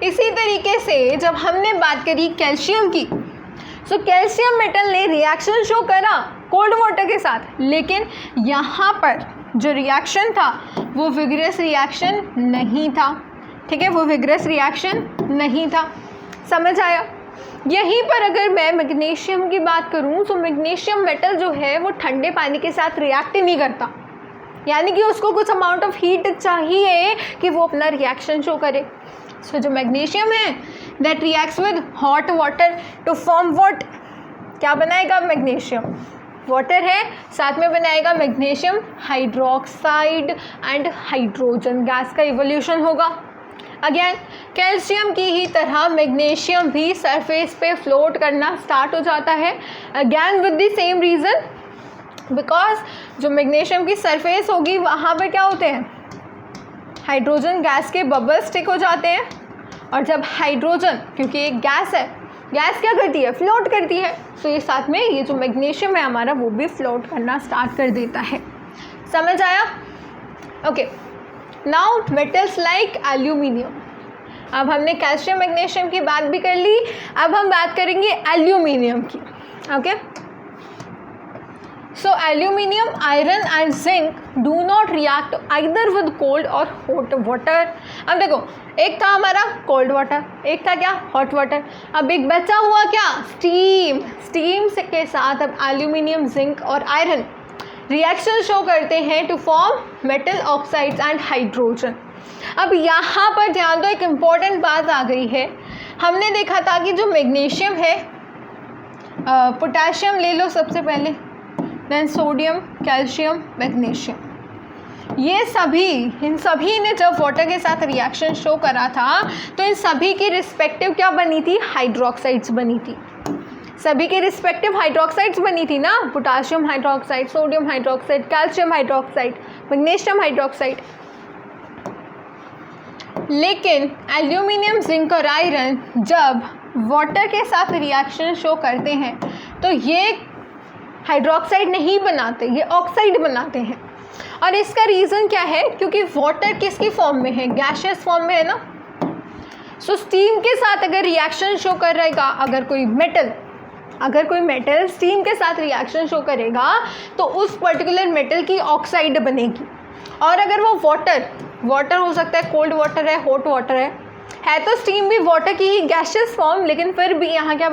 इसी तरीके से जब हमने बात करी कैल्शियम की, सो कैल्शियम मेटल ने रिएक्शन शो करा कोल्ड वाटर के साथ, लेकिन यहाँ पर जो रिएक्शन था वो विगरस रिएक्शन नहीं था। ठीक है, वो विगरस रिएक्शन नहीं था। समझ आया? यहीं पर अगर मैं मैग्नीशियम की बात करूं तो मैग्नीशियम मेटल जो है वो ठंडे पानी के साथ रिएक्ट ही नहीं करता, यानी कि उसको कुछ अमाउंट ऑफ हीट चाहिए कि वो अपना रिएक्शन शो करे। सो जो मैग्नीशियम है that reacts with hot water to form what, क्या बनाएगा मैग्नीशियम, वाटर है, साथ में बनाएगा magnesium hydroxide and hydrogen gas का इवोल्यूशन होगा। अगेन कैल्शियम की ही तरह मैग्नीशियम भी सरफेस पे फ्लोट करना स्टार्ट हो जाता है, again with the same reason, because जो मैग्नीशियम की सरफेस होगी वहाँ पर क्या होते हैं, हाइड्रोजन गैस के बबल स्टिक हो जाते हैं। और जब हाइड्रोजन, क्योंकि एक गैस है, गैस क्या करती है, फ्लोट करती है, सो ये साथ में ये जो मैग्नीशियम है हमारा वो भी फ्लोट करना स्टार्ट कर देता है। समझ आया? Okay, now metals like aluminium. अब हमने कैल्शियम मैग्नीशियम की बात भी कर ली, अब हम बात करेंगे एल्यूमिनियम की। Okay, so aluminium, iron and zinc do not react either with cold और हॉट वाटर। अब देखो, एक था हमारा कोल्ड वाटर, एक था क्या, हॉट वाटर। अब एक बचा हुआ क्या, स्टीम। स्टीम से के साथ अब एल्यूमिनियम, जिंक और आयरन रिएक्शन शो करते हैं to form metal oxides and hydrogen. अब यहाँ पर ध्यान दो, एक इम्पॉर्टेंट बात आ गई है। हमने देखा था कि जो मैग्नीशियम है, पोटाशियम ले लो सबसे पहले, देन सोडियम, कैल्शियम, मैग्नीशियम, ये सभी, इन सभी ने जब वाटर के साथ रिएक्शन शो करा था तो इन सभी की रिस्पेक्टिव क्या बनी थी, हाइड्रोक्साइड्स बनी थी। सभी के रिस्पेक्टिव हाइड्रोक्साइड्स बनी थी ना, potassium hydroxide, sodium hydroxide, calcium hydroxide, magnesium hydroxide. लेकिन एल्यूमिनियम, जिंक और आयरन जब वाटर के साथ रिएक्शन शो करते हैं तो ये हाइड्रोक्साइड नहीं बनाते, ये ऑक्साइड बनाते हैं। और इसका रीज़न क्या है, क्योंकि वाटर किसकी फॉर्म में है, गैशियस फॉर्म में है ना। सो स्टीम के साथ अगर रिएक्शन शो करेगा, अगर कोई मेटल स्टीम के साथ रिएक्शन शो करेगा तो उस पर्टिकुलर मेटल की ऑक्साइड बनेगी। और अगर वो वाटर हो सकता है, कोल्ड वाटर है, हॉट वाटर है तो स्टीम भी वाटर की ही गैशियस फॉर्म, लेकिन फिर भी यहाँ क्या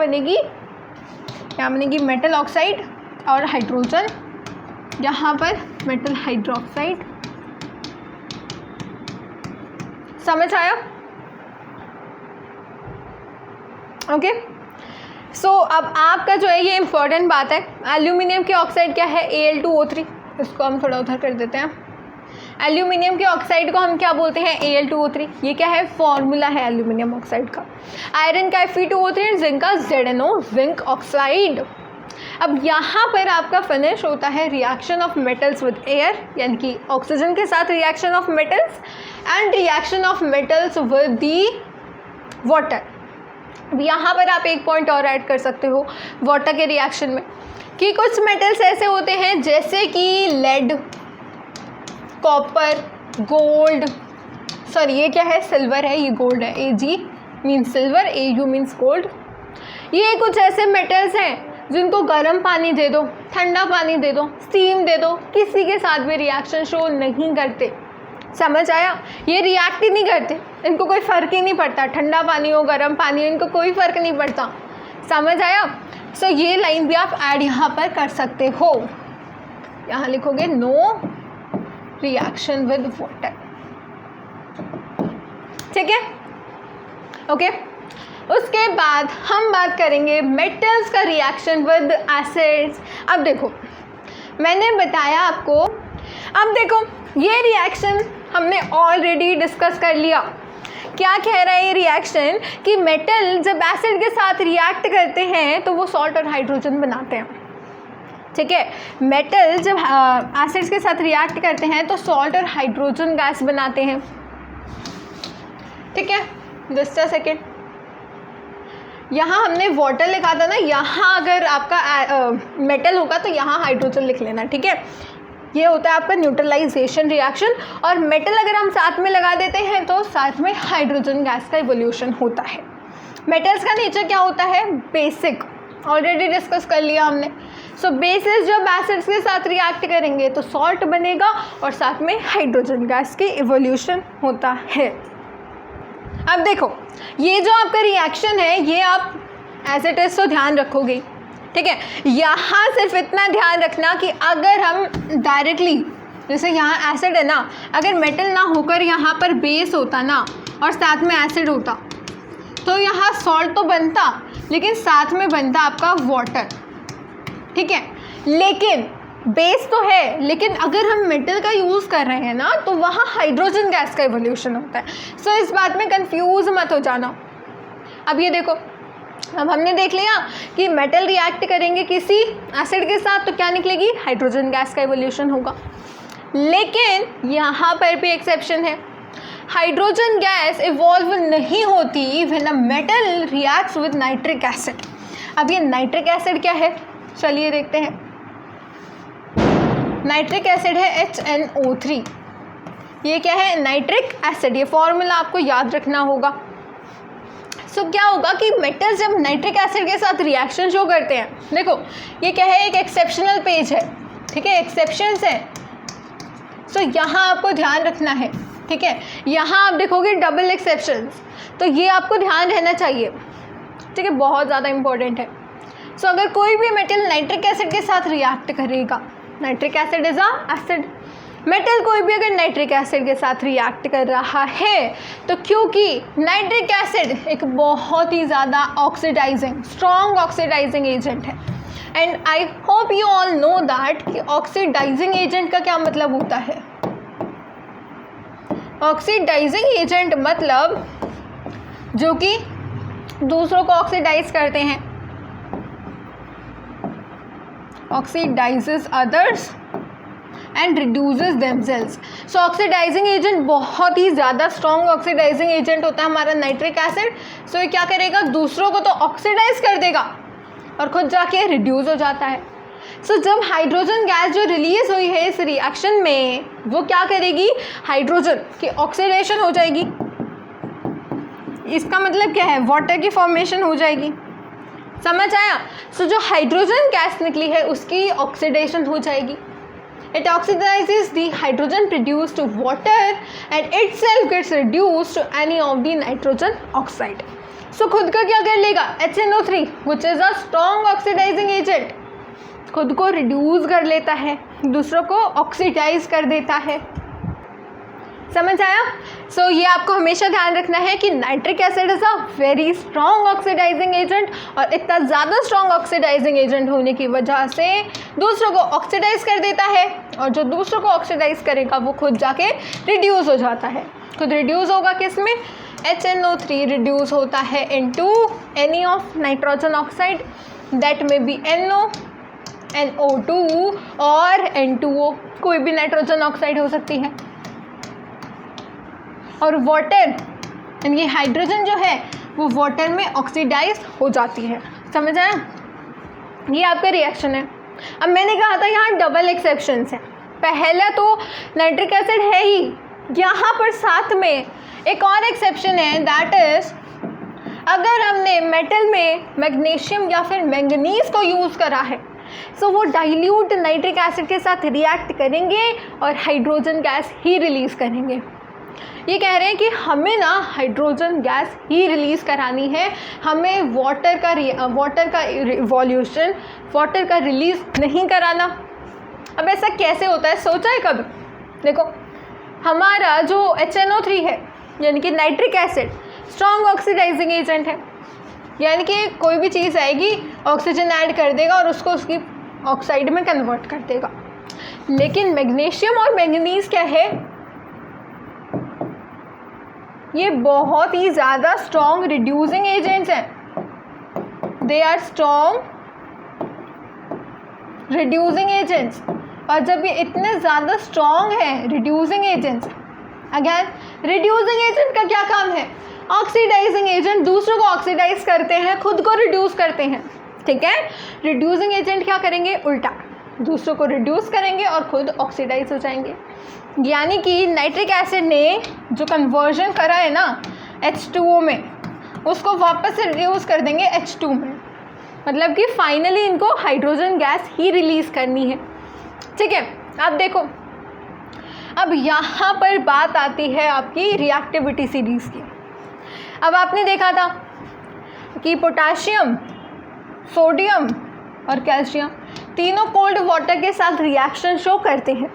बनेगी, मेटल ऑक्साइड और हाइड्रोजन, यहाँ पर मेटल हाइड्रोक्साइड। समझ आया? ओके, सो अब आपका जो है ये इम्पॉर्टेंट बात है, एल्यूमिनियम की ऑक्साइड क्या है, Al2O3। इसको हम थोड़ा उधर कर देते हैं। एल्यूमिनियम के ऑक्साइड को हम क्या बोलते हैं, Al2O3। ये क्या है, फॉर्मूला है एल्यूमिनियम ऑक्साइड का। आयरन का Fe2O3 और जिंक का ZnO, जिंक ऑक्साइड। अब यहाँ पर आपका फिनिश होता है reaction of metals with air, यानी कि ऑक्सीजन के साथ reaction of metals and reaction of metals with the water. अब यहाँ पर आप एक पॉइंट और ऐड कर सकते हो वाटर के रिएक्शन में, कि कुछ मेटल्स ऐसे होते हैं जैसे कि लेड, कॉपर, गोल्ड, सॉरी ये क्या है, सिल्वर है, ये गोल्ड है, Ag means silver, Au means gold. ये कुछ ऐसे मेटल्स हैं जिनको गर्म पानी दे दो, ठंडा पानी दे दो, स्टीम दे दो, किसी के साथ भी रिएक्शन शो नहीं करते। समझ आया? ये रिएक्ट ही नहीं करते, इनको कोई फ़र्क ही नहीं पड़ता, ठंडा पानी हो गर्म पानी हो इनको कोई फ़र्क नहीं पड़ता। समझ आया? सो ये लाइन भी आप ऐड यहाँ पर कर सकते हो। यहाँ लिखोगे नो रिएक्शन विद वाटर। ठीक है, ओके। उसके बाद हम बात करेंगे मेटल्स का रिएक्शन विद एसिड्स। अब देखो मैंने बताया आपको, अब देखो ये रिएक्शन हमने ऑलरेडी डिस्कस कर लिया। क्या कह रहा है ये रिएक्शन कि मेटल जब एसिड के साथ रिएक्ट करते हैं तो वो सॉल्ट और हाइड्रोजन बनाते हैं। ठीक है, मेटल जब एसिड्स के साथ रिएक्ट करते हैं तो सॉल्ट और हाइड्रोजन गैस बनाते हैं। ठीक है, जस्ट अ सेकेंड, यहाँ हमने वाटर लिखा था ना, यहाँ अगर आपका मेटल होगा तो यहाँ हाइड्रोजन लिख लेना। ठीक है, ये होता है आपका न्यूट्रलाइजेशन रिएक्शन, और मेटल अगर हम साथ में लगा देते हैं तो साथ में हाइड्रोजन गैस का इवोल्यूशन होता है। मेटल्स का नेचर क्या होता है? बेसिक, ऑलरेडी डिस्कस कर लिया हमने। सो बेसिस जब एसिड्स के साथ रिएक्ट करेंगे तो सॉल्ट बनेगा और साथ में हाइड्रोजन गैस की इवोल्यूशन होता है। अब देखो ये जो आपका रिएक्शन है ये आप एज इट इज़ तो ध्यान रखोगे। ठीक है, यहाँ सिर्फ इतना ध्यान रखना कि अगर हम डायरेक्टली, जैसे यहाँ एसिड है ना, अगर मेटल ना होकर यहाँ पर बेस होता ना और साथ में एसिड होता तो यहाँ सॉल्ट तो बनता लेकिन साथ में बनता आपका वाटर। ठीक है, लेकिन बेस तो है, लेकिन अगर हम मेटल का यूज़ कर रहे हैं ना तो वहाँ हाइड्रोजन गैस का इवोल्यूशन होता है। सो इस बात में कंफ्यूज मत हो जाना। अब ये देखो, अब हमने देख लिया कि मेटल रिएक्ट करेंगे किसी एसिड के साथ तो क्या निकलेगी? हाइड्रोजन गैस का इवोल्यूशन होगा। लेकिन यहाँ पर भी एक्सेप्शन है, हाइड्रोजन गैस इवॉल्व नहीं होती when a metal reacts with nitric acid. अब ये नाइट्रिक एसिड क्या है? चलिए देखते हैं। नाइट्रिक एसिड है HNO3। ये क्या है? Nitric acid. ये फॉर्मूला आपको याद रखना होगा। सो क्या होगा कि मेटल्स जब नाइट्रिक एसिड के साथ रिएक्शन शो करते हैं, देखो ये क्या है? एक एक्सेप्शनल पेज है। ठीक है, एक्सेप्शंस है। सो यहाँ आपको ध्यान रखना है। ठीक है, यहाँ आप देखोगे डबल एक्सेप्शंस, तो ये आपको ध्यान रहना चाहिए। ठीक है, बहुत ज़्यादा इंपॉर्टेंट है। सो अगर कोई भी मेटल नाइट्रिक एसिड के साथ रिएक्ट करेगा, nitric acid is a acid, metal कोई भी अगर नाइट्रिक एसिड के साथ रिएक्ट कर रहा है तो क्योंकि नाइट्रिक एसिड एक बहुत ही ज़्यादा ऑक्सीडाइजिंग, स्ट्रॉन्ग ऑक्सीडाइजिंग एजेंट है। And I hope you all know that कि ऑक्सीडाइजिंग एजेंट का क्या मतलब होता है। ऑक्सीडाइजिंग एजेंट मतलब जो कि दूसरों को ऑक्सीडाइज करते हैं, oxidises others and reduces themselves. So oxidising agent बहुत ही ज़्यादा स्ट्रॉन्ग ऑक्सीडाइजिंग एजेंट होता है हमारा नाइट्रिक एसिड। सो ये क्या करेगा? दूसरों को तो ऑक्सीडाइज कर देगा और खुद जाके रिड्यूस हो जाता है। सो जब हाइड्रोजन गैस जो रिलीज हुई है इस रिएक्शन में, वो क्या करेगी? हाइड्रोजन की ऑक्सीडेशन हो जाएगी। इसका मतलब क्या है? वाटर की फॉर्मेशन हो जाएगी। समझ आया? सो जो हाइड्रोजन गैस निकली है उसकी ऑक्सीडेशन हो जाएगी। It oxidizes the hydrogen produced to water and itself gets reduced to any of the nitrogen oxide. So खुद का क्या कर लेगा? HNO3 which is a strong oxidizing agent खुद को रिड्यूस कर लेता है, दूसरों को ऑक्सीडाइज कर देता है। समझ आया? सो ये आपको हमेशा ध्यान रखना है कि nitric acid is a very strong oxidising agent, और इतना ज़्यादा स्ट्रॉन्ग ऑक्सीडाइजिंग एजेंट होने की वजह से दूसरों को ऑक्सीडाइज कर देता है, और जो दूसरों को ऑक्सीडाइज करेगा वो खुद जाके रिड्यूस हो जाता है। खुद रिड्यूस होगा किस में? HNO3 रिड्यूस होता है into any of nitrogen oxide, that में बी NO, NO2 और N2O, कोई भी नाइट्रोजन ऑक्साइड हो सकती है। और वाटर, ये हाइड्रोजन जो है वो वाटर में ऑक्सीडाइज हो जाती है। समझ आया? ये आपका रिएक्शन है। अब मैंने कहा था यहाँ डबल एक्सेप्शंस हैं। पहला तो नाइट्रिक एसिड है ही, यहाँ पर साथ में एक और एक्सेप्शन है, दैट इज़ अगर हमने मेटल में मैग्नीशियम या फिर मैंगनीज को यूज़ करा है सो वो डाइल्यूट नाइट्रिक एसिड के साथ रिएक्ट करेंगे और हाइड्रोजन गैस ही रिलीज़ करेंगे। ये कह रहे हैं कि हमें ना हाइड्रोजन गैस ही रिलीज़ करानी है, हमें वाटर का इवोल्यूशन, वाटर का रिलीज़ नहीं कराना। अब ऐसा कैसे होता है, सोचा है कभी? देखो, हमारा जो HNO3 है यानी कि nitric acid strong oxidising agent है, यानी कि कोई भी चीज़ आएगी ऑक्सीजन ऐड कर देगा और उसको उसकी ऑक्साइड में कन्वर्ट कर देगा। लेकिन मैग्नीशियम और मैंगनीज क्या है, ये बहुत ही ज़्यादा स्ट्रॉन्ग रिड्यूसिंग एजेंट्स हैं। They are strong reducing agents. और जब ये इतने ज़्यादा स्ट्रॉन्ग हैं reducing agents, again reducing agent का क्या काम है? ऑक्सीडाइजिंग एजेंट, दूसरों को ऑक्सीडाइज करते हैं, खुद को रिड्यूस करते हैं। ठीक है, रिड्यूसिंग एजेंट क्या करेंगे? उल्टा, दूसरों को रिड्यूस करेंगे और खुद ऑक्सीडाइज हो जाएंगे। यानी कि नाइट्रिक एसिड ने जो कन्वर्जन करा है ना H2O में, उसको वापस से रिड्यूस कर देंगे H2 में, मतलब कि फाइनली इनको हाइड्रोजन गैस ही रिलीज़ करनी है। ठीक है, अब देखो, अब यहाँ पर बात आती है आपकी रिएक्टिविटी सीरीज़ की। अब आपने देखा था कि पोटाशियम, सोडियम और कैल्शियम तीनों कोल्ड वाटर के साथ रिएक्शन शो करते हैं।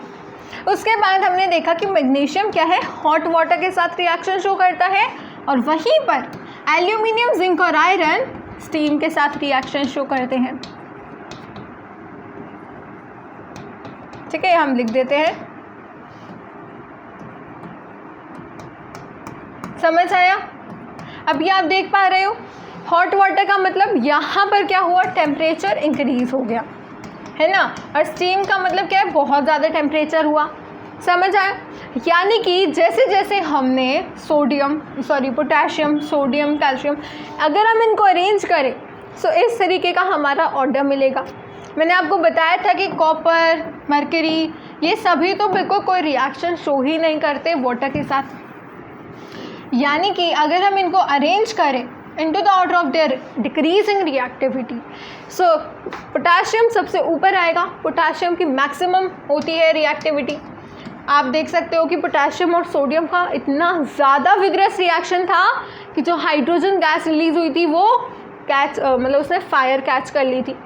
उसके बाद हमने देखा कि मैग्नीशियम क्या है, हॉट वाटर के साथ रिएक्शन शो करता है, और वहीं पर एल्यूमिनियम, जिंक और आयरन स्टीम के साथ रिएक्शन शो करते हैं। ठीक है, हम लिख देते हैं। समझ आया? अभी आप देख पा रहे हो हॉट वाटर का मतलब यहाँ पर क्या हुआ, टेम्परेचर इंक्रीज हो गया है ना, और स्टीम का मतलब क्या है, बहुत ज़्यादा टेम्परेचर हुआ। समझ आया? यानी कि जैसे जैसे हमने पोटाशियम, सोडियम, कैल्शियम, अगर हम इनको अरेंज करें तो इस तरीके का हमारा ऑर्डर मिलेगा। मैंने आपको बताया था कि कॉपर, मरकरी, ये सभी तो बिल्कुल कोई रिएक्शन शो ही नहीं करते वाटर के साथ। यानी कि अगर हम इनको अरेंज करें into the order of their decreasing reactivity, so potassium सबसे ऊपर आएगा। पोटाशियम की मैक्सिमम होती है रिएक्टिविटी। आप देख सकते हो कि पोटाशियम और सोडियम का इतना ज़्यादा विग्रस रिएक्शन था कि जो हाइड्रोजन गैस रिलीज़ हुई थी वो मतलब उसने फायर कैच कर ली थी।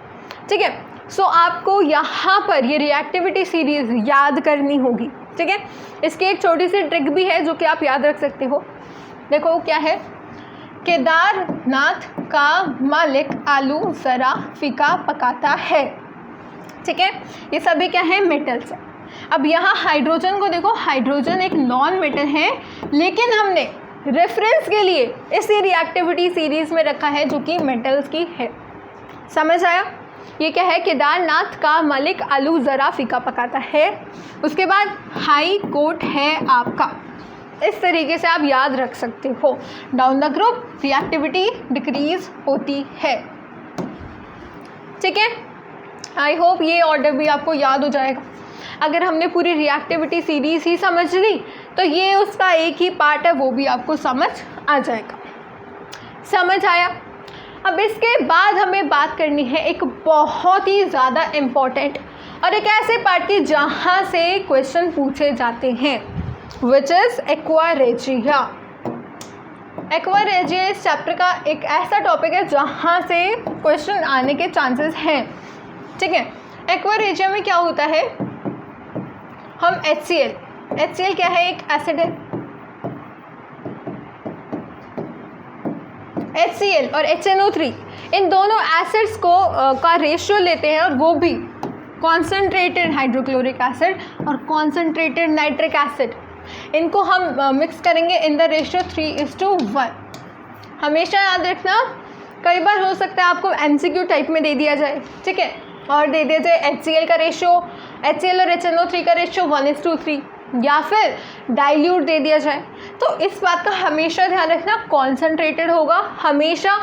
ठीक है, सो आपको यहाँ पर ये रिएक्टिविटी सीरीज़ याद करनी होगी। ठीक है, इसकी एक छोटी सी ट्रिक भी है जो कि आप याद रख सकते हो। देखो क्या है, केदारनाथ का मालिक आलू ज़रा फीका पकाता है। ठीक है, ये सभी क्या है, मेटल्स है। अब यहाँ हाइड्रोजन को देखो, हाइड्रोजन एक नॉन मेटल है, लेकिन हमने रेफरेंस के लिए इसी रिएक्टिविटी सीरीज़ में रखा है जो कि मेटल्स की है। समझ आया? ये क्या है, केदारनाथ का मालिक आलू ज़रा फीका पकाता है। उसके बाद हाई कोर्ट है आपका। इस तरीके से आप याद रख सकते हो। Down the group reactivity decrease होती है। ठीक है, आई होप ये ऑर्डर भी आपको याद हो जाएगा। अगर हमने पूरी रिएक्टिविटी सीरीज़ ही समझ ली तो ये उसका एक ही पार्ट है, वो भी आपको समझ आ जाएगा। समझ आया? अब इसके बाद हमें बात करनी है एक बहुत ही ज़्यादा इम्पॉर्टेंट और एक ऐसे पार्ट की जहाँ से क्वेश्चन पूछे जाते हैं, विच इज़ एक्वारेजिया। एक्वारेजिया इस चैप्टर का एक ऐसा टॉपिक है जहाँ से क्वेश्चन आने के चांसेस हैं। ठीक है, एक्वारेजिया में क्या होता है, हम HCl क्या है, एक एसिड है। HCl और HNO3 इन दोनों एसिड्स को का रेशियो लेते हैं, और वो भी कॉन्सेंट्रेटेड हाइड्रोक्लोरिक एसिड और कॉन्सेंट्रेटेड नाइट्रिक एसिड, इनको हम मिक्स करेंगे इन द रेशियो 3:1। हमेशा याद रखना, कई बार हो सकता है आपको MCQ टाइप में दे दिया जाए, ठीक है, और दे दिया जाए HCl का रेशियो, HCl और HNO3 का रेशियो 1:3, या फिर डाइल्यूट दे दिया जाए। तो इस बात का हमेशा ध्यान रखना, कॉन्सेंट्रेटेड होगा, हमेशा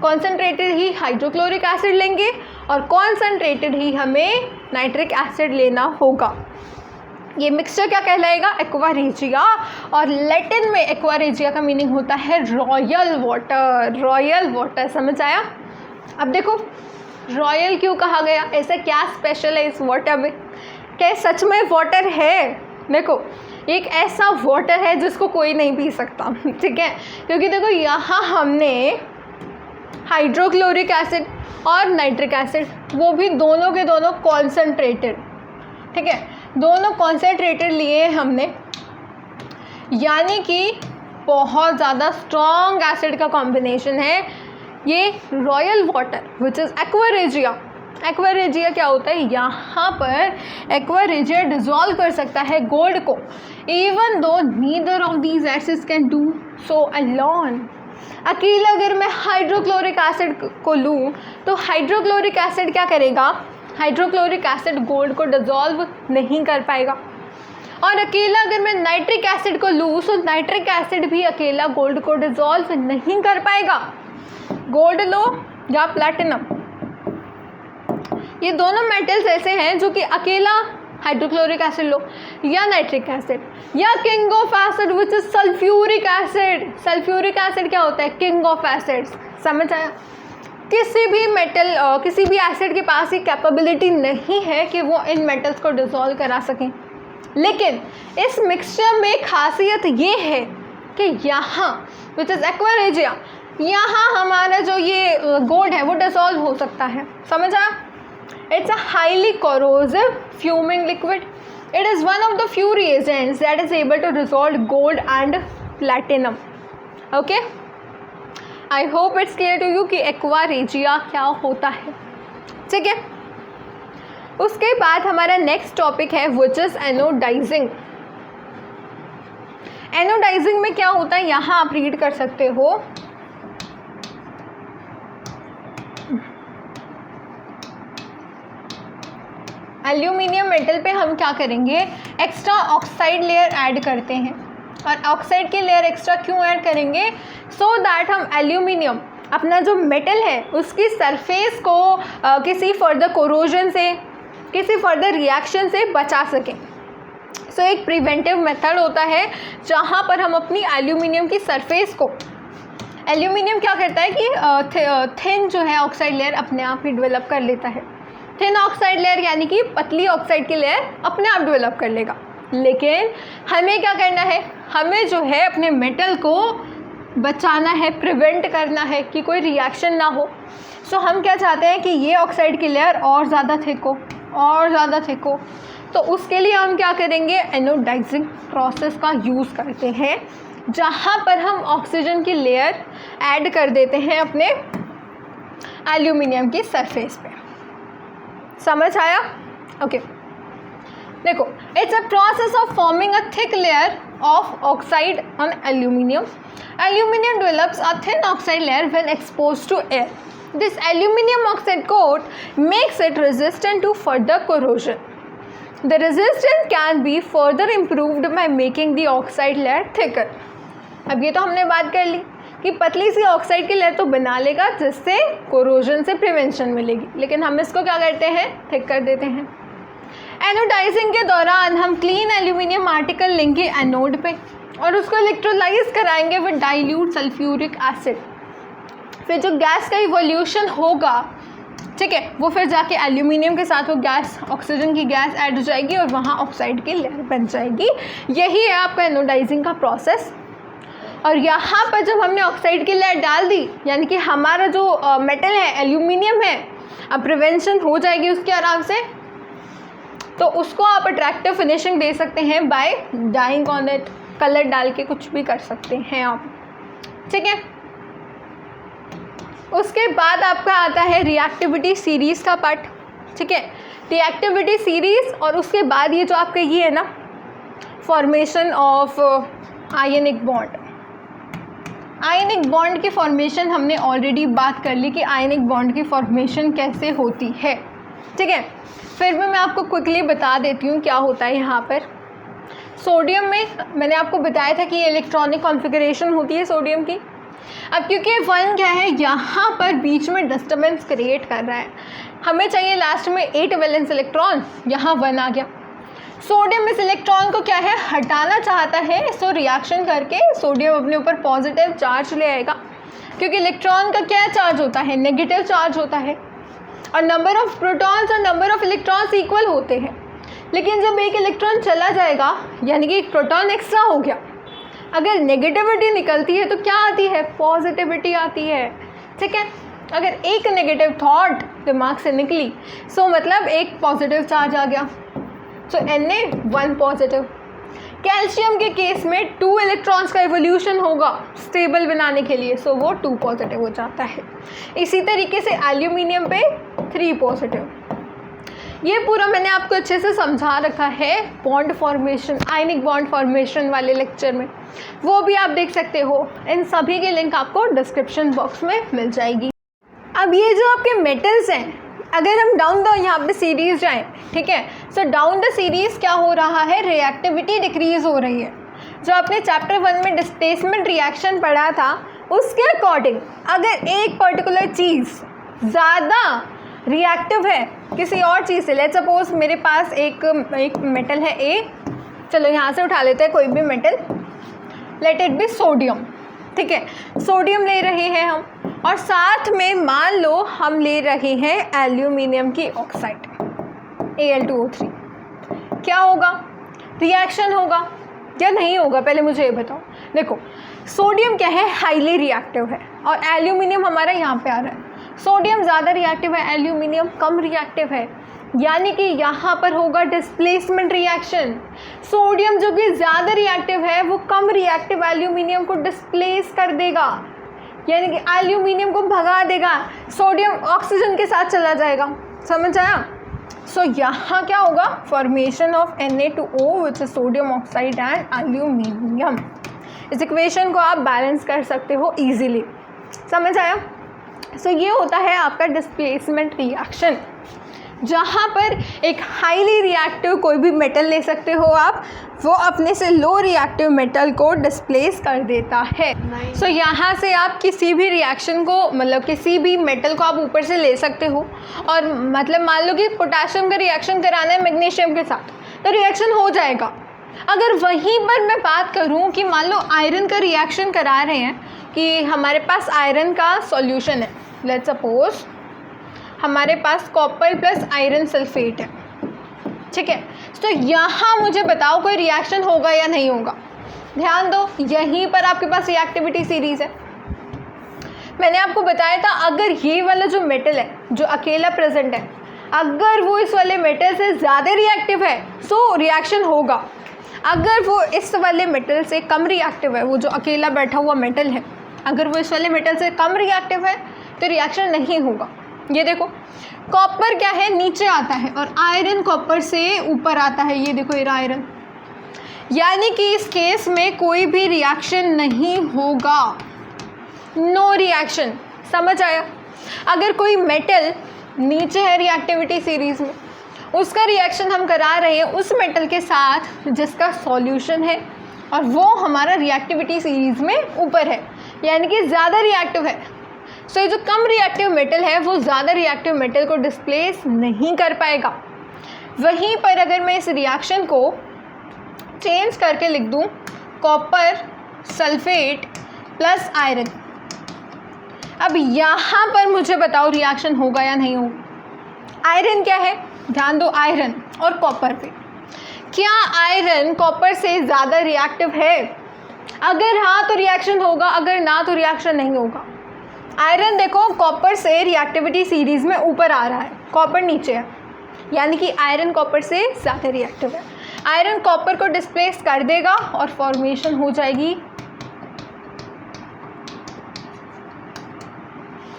कॉन्सेंट्रेटेड ही हाइड्रोक्लोरिक एसिड लेंगे और कॉन्सेंट्रेटेड ही हमें नाइट्रिक एसिड लेना होगा। ये मिक्सचर क्या कहलाएगा, एक्वारेजिया, और लैटिन में एक्वारेजिया का मीनिंग होता है रॉयल वाटर। रॉयल वाटर, समझ आया? अब देखो रॉयल क्यों कहा गया? ऐसा क्या स्पेशल है इस वाटर में? क्या सच में वाटर है? देखो एक ऐसा वाटर है जिसको कोई नहीं पी सकता, ठीक है, क्योंकि देखो यहाँ हमने हाइड्रोक्लोरिक एसिड और नाइट्रिक एसिड, वो भी दोनों के दोनों कॉन्सेंट्रेटेड, ठीक है, दोनों कॉन्सेंट्रेटेड लिए हमने, यानी कि बहुत ज़्यादा स्ट्रॉन्ग एसिड का कॉम्बिनेशन है ये royal water which is aqua regia. Aqua regia क्या होता है? यहाँ पर एक्वा रेजिया डिज़ोल्व कर सकता है गोल्ड को, even though neither of these acids can do so alone. अकेला अगर मैं हाइड्रोक्लोरिक एसिड को लूँ तो हाइड्रोक्लोरिक एसिड क्या करेगा? हाइड्रोक्लोरिक एसिड गोल्ड को डिज़ोल्व नहीं कर पाएगा। और अकेला अगर मैं नाइट्रिक एसिड को लूँ तो नाइट्रिक एसिड भी अकेला गोल्ड को डिज़ोल्व नहीं कर पाएगा। गोल्ड लो या प्लैटिनम, ये दोनों मेटल्स ऐसे हैं जो कि अकेला हाइड्रोक्लोरिक एसिड लो या नाइट्रिक एसिड या king of acid which is sulphuric acid. Sulphuric acid क्या होता है? King of acids. समझ आया? किसी भी मेटल किसी भी एसिड के पास ये कैपेबिलिटी नहीं है कि वो इन मेटल्स को डिसॉल्व करा सकें, लेकिन इस मिक्सचर में खासियत ये है कि यहाँ विच इज़ एक्वा रेजिया, यहाँ हमारा जो ये गोल्ड है वो डिसॉल्व हो सकता है। समझ आया? It's a highly corrosive fuming liquid. It is one of the few reagents that is able to dissolve gold and platinum. Okay? I hope it's clear to you कि एक्वा रेजिया क्या होता है। ठीक है, उसके बाद हमारा नेक्स्ट टॉपिक है विच इज़ एनोडाइजिंग। एनोडाइजिंग में क्या होता है यहाँ आप रीड कर सकते हो। एल्यूमिनियम मेटल पे हम क्या करेंगे? एक्स्ट्रा ऑक्साइड लेयर ऐड करते हैं। और ऑक्साइड की लेयर एक्स्ट्रा क्यों ऐड करेंगे? सो दैट हम एल्यूमिनियम अपना जो मेटल है उसकी सरफेस को किसी फर्दर कोरोजन से, किसी फर्दर रिएक्शन से बचा सकें। सो एक प्रिवेंटिव मेथड होता है जहाँ पर हम अपनी एल्यूमिनियम की सरफेस को, एल्यूमिनियम क्या करता है कि थिन जो है ऑक्साइड लेयर अपने आप ही डेवलप कर लेता है। थिन ऑक्साइड लेयर यानी कि पतली ऑक्साइड की लेयर अपने आप डेवलप कर लेगा, लेकिन हमें क्या करना है? हमें जो है अपने मेटल को बचाना है, प्रिवेंट करना है कि कोई रिएक्शन ना हो। सो हम क्या चाहते हैं कि ये ऑक्साइड की लेयर और ज़्यादा थिक हो, और ज़्यादा थिक हो। तो उसके लिए हम क्या करेंगे? एनोडाइजिंग प्रोसेस का यूज़ करते हैं, जहाँ पर हम ऑक्सीजन की लेयर ऐड कर देते हैं अपने एल्यूमिनियम की सरफेस पे। समझ आया? ओके, देखो it's a process of forming a thick layer of oxide on aluminium. Aluminium develops a thin oxide layer when exposed to air. This aluminium oxide coat makes it resistant to further corrosion. The resistance can be further improved by making the oxide layer thicker. अब ये तो हमने बात कर ली कि पतली सी oxide की layer तो बना लेगा जिससे कोरोजन से प्रिवेंशन मिलेगी, लेकिन हम इसको क्या करते हैं? थिक कर देते हैं. एनोडाइजिंग के दौरान हम क्लीन एल्यूमिनियम आर्टिकल लेंगे एनोड पे और उसको इलेक्ट्रोलाइज कराएंगे विद डाइल्यूट सल्फ्यूरिक एसिड. फिर जो गैस का इवोल्यूशन होगा, ठीक है, वो फिर जाके एल्यूमिनियम के साथ वो गैस, ऑक्सीजन की गैस ऐड हो जाएगी और वहाँ ऑक्साइड की लेयर बन जाएगी. यही है आपका एनोडाइजिंग का प्रोसेस. और यहाँ पर जब हमने ऑक्साइड की लेयर डाल दी, यानी कि हमारा जो मेटल है, एल्यूमिनियम है, अब प्रिवेंशन हो जाएगी उसके आराम से. तो उसको आप अट्रैक्टिव फिनिशिंग दे सकते हैं by dyeing on it. Colour डाल के कुछ भी कर सकते हैं आप, ठीक है. उसके बाद आपका आता है रिएक्टिविटी सीरीज़ का पार्ट, ठीक है. रिएक्टिविटी सीरीज़ और उसके बाद ये जो आपका ये है ना, formation of ionic bond. Ionic bond की फॉर्मेशन हमने ऑलरेडी बात कर ली कि आयनिक बॉन्ड की फॉर्मेशन कैसे होती है, ठीक है. फिर भी मैं आपको क्विकली बता देती हूँ क्या होता है यहाँ पर. सोडियम में मैंने आपको बताया था कि ये इलेक्ट्रॉनिक कॉन्फ़िगरेशन होती है सोडियम की. अब क्योंकि वन क्या है, यहाँ पर बीच में डिस्टर्बेंस क्रिएट कर रहा है. हमें चाहिए लास्ट में 8 वैलेंस इलेक्ट्रॉन, यहाँ 1 आ गया. सोडियम इस इलेक्ट्रॉन को क्या है, हटाना चाहता है. सो रिएक्शन करके सोडियम अपने ऊपर पॉजिटिव चार्ज ले आएगा, क्योंकि इलेक्ट्रॉन का क्या चार्ज होता है, नेगेटिव चार्ज होता है. और नंबर ऑफ प्रोटॉन्स और नंबर ऑफ इलेक्ट्रॉन्स इक्वल होते हैं। लेकिन जब एक इलेक्ट्रॉन चला जाएगा यानी कि एक प्रोटॉन एक्स्ट्रा हो गया, अगर नेगेटिविटी निकलती है तो क्या आती है, पॉजिटिविटी आती है। ठीक है, अगर एक नेगेटिव थॉट दिमाग से निकली सो मतलब एक पॉजिटिव चार्ज आ गया, सो Na 1 पॉजिटिव। कैल्शियम के केस में 2 इलेक्ट्रॉन्स का एवोल्यूशन होगा स्टेबल बनाने के लिए, सो वो 2 पॉजिटिव हो जाता है। इसी तरीके से एल्यूमिनियम पे 3 पॉजिटिव। ये पूरा मैंने आपको अच्छे से समझा रखा है bond formation, ionic bond formation वाले लेक्चर में, वो भी आप देख सकते हो। इन सभी की लिंक आपको डिस्क्रिप्शन बॉक्स में मिल जाएगी। अब ये जो आपके मेटल्स हैं, अगर हम डाउन द यहाँ पे सीरीज जाएं, ठीक है, सो डाउन द सीरीज क्या हो रहा है, रिएक्टिविटी डिक्रीज हो रही है। जो आपने चैप्टर 1 में डिस्प्लेसमेंट रिएक्शन पढ़ा था उसके अकॉर्डिंग अगर एक पर्टिकुलर चीज़ ज़्यादा रिएक्टिव है किसी और चीज़ से, लेट्स सपोज मेरे पास एक मेटल है ए, चलो यहाँ से उठा लेते हैं कोई भी metal, let it be sodium. ठीक है, सोडियम ले रहे हैं हम, और साथ में मान लो हम ले रहे हैं एल्यूमिनियम की ऑक्साइड Al2O3। क्या होगा, रिएक्शन होगा या नहीं होगा, पहले मुझे ये बताओ। देखो सोडियम क्या है, हाईली रिएक्टिव है, और एल्यूमिनियम हमारा यहाँ पे आ रहा है। सोडियम ज़्यादा रिएक्टिव है, एल्यूमिनियम कम रिएक्टिव है, यानी कि यहाँ पर होगा डिस्प्लेसमेंट रिएक्शन। सोडियम जो कि ज़्यादा रिएक्टिव है वो कम रिएक्टिव एल्यूमिनियम को डिस्प्लेस कर देगा, यानी कि एल्यूमिनियम को भगा देगा, सोडियम ऑक्सीजन के साथ चला जाएगा। समझ आया? सो यहाँ क्या होगा, formation of Na2O which is sodium oxide and aluminium. इस इक्वेशन को आप बैलेंस कर सकते हो इजीली। समझ आया? सो ये होता है आपका डिस्प्लेसमेंट रिएक्शन, जहाँ पर एक हाईली रिएक्टिव कोई भी मेटल ले सकते हो आप, वो अपने से लो रिएक्टिव मेटल को डिस्प्लेस कर देता है। सो यहाँ से आप किसी भी रिएक्शन को, मतलब किसी भी मेटल को आप ऊपर से ले सकते हो। और मतलब मान लो कि पोटेशियम का रिएक्शन कराना है मैग्नीशियम के साथ, तो रिएक्शन हो जाएगा। अगर वहीं पर मैं बात करूँ कि मान लो आयरन का रिएक्शन करा रहे हैं, कि हमारे पास आयरन का सॉल्यूशन है, लेट्स सपोज हमारे पास कॉपर प्लस आयरन सल्फेट है। ठीक है, तो यहाँ मुझे बताओ कोई रिएक्शन होगा या नहीं होगा। ध्यान दो, यहीं पर आपके पास रिएक्टिविटी सीरीज है। मैंने आपको बताया था अगर ये वाला जो मेटल है जो अकेला प्रेजेंट है, अगर वो इस वाले मेटल से ज़्यादा रिएक्टिव है सो रिएक्शन होगा। अगर वो इस वाले मेटल से कम रिएक्टिव है, वो जो अकेला बैठा हुआ मेटल है, अगर वो इस वाले मेटल से कम रिएक्टिव है तो रिएक्शन नहीं होगा। ये देखो कॉपर क्या है, नीचे आता है, और आयरन कॉपर से ऊपर आता है। ये देखो ये आयरन, यानी कि इस केस में कोई भी रिएक्शन नहीं होगा, नो रिएक्शन। समझ आया? अगर कोई मेटल नीचे है रिएक्टिविटी सीरीज में, उसका रिएक्शन हम करा रहे हैं उस मेटल के साथ जिसका सॉल्यूशन है, और वो हमारा रिएक्टिविटी सीरीज में ऊपर है, यानी कि ज़्यादा रिएक्टिव है। सो ये जो कम रिएक्टिव मेटल है वो ज़्यादा रिएक्टिव मेटल को डिस्प्लेस नहीं कर पाएगा। वहीं पर अगर मैं इस रिएक्शन को चेंज करके लिख दूँ, कॉपर सल्फेट प्लस आयरन, अब यहाँ पर मुझे बताओ रिएक्शन होगा या नहीं होगा। आयरन क्या है, ध्यान दो, आयरन और कॉपर पे, क्या आयरन कॉपर से ज़्यादा रिएक्टिव है? अगर हाँ तो रिएक्शन होगा, अगर ना तो रिएक्शन नहीं होगा। आयरन देखो कॉपर से रिएक्टिविटी सीरीज में ऊपर आ रहा है, कॉपर नीचे है, यानी कि आयरन कॉपर से ज़्यादा रिएक्टिव है। आयरन कॉपर को डिस्प्लेस कर देगा और फॉर्मेशन हो जाएगी,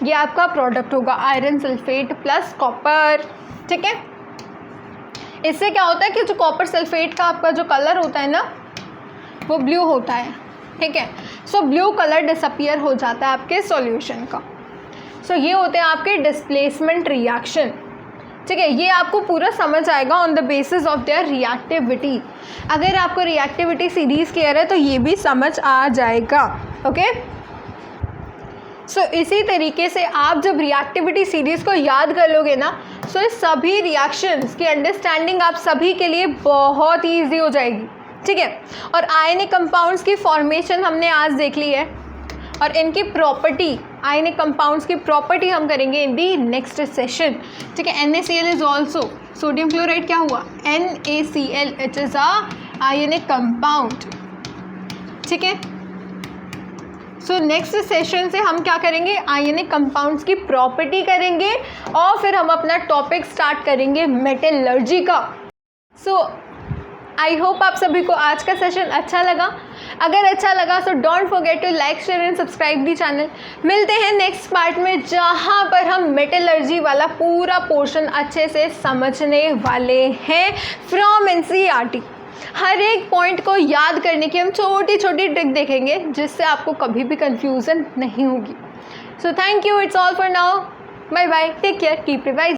ये आपका प्रोडक्ट होगा आयरन सल्फेट प्लस कॉपर। ठीक है, इससे क्या होता है कि जो कॉपर सल्फेट का आपका जो कलर होता है ना वो ब्लू होता है। ठीक है, सो ब्लू कलर डिसअपियर हो जाता है आपके सॉल्यूशन का। सो ये होते हैं आपके डिस्प्लेसमेंट रिएक्शन। ठीक है, ये आपको पूरा समझ आएगा on the basis of their reactivity. अगर आपको रिएक्टिविटी सीरीज क्लियर है तो ये भी समझ आ जाएगा। ओके, सो इसी तरीके से आप जब रिएक्टिविटी सीरीज़ को याद कर लोगे ना, सो इस सभी रिएक्शंस की अंडरस्टैंडिंग आप सभी के लिए बहुत ही ईजी हो जाएगी। ठीक है, और आयनिक कंपाउंड्स की फॉर्मेशन हमने आज देख ली है, और इनकी प्रॉपर्टी आयनिक कंपाउंड्स की प्रॉपर्टी हम करेंगे इन दी नेक्स्ट सेशन, ठीक है। NaCl is also, sodium chloride क्या हुआ, NaCl, it is a ionic compound, ठीक है। सो नेक्स्ट सेशन से हम क्या करेंगे, आयनिक कंपाउंड्स की प्रॉपर्टी करेंगे और फिर हम अपना टॉपिक स्टार्ट करेंगे मेटलर्जी का। सो आई होप आप सभी को आज का सेशन अच्छा लगा। अगर अच्छा लगा so don't forget to like, share and subscribe the channel. मिलते हैं नेक्स्ट पार्ट में जहाँ पर हम मेटलर्जी वाला पूरा पोर्शन अच्छे से समझने वाले हैं फ्रॉम NCERT। हर एक पॉइंट को याद करने की हम छोटी छोटी ट्रिक देखेंगे जिससे आपको कभी भी कंफ्यूजन नहीं होगी। So thank you, it's all for now, bye bye, take care, keep revise.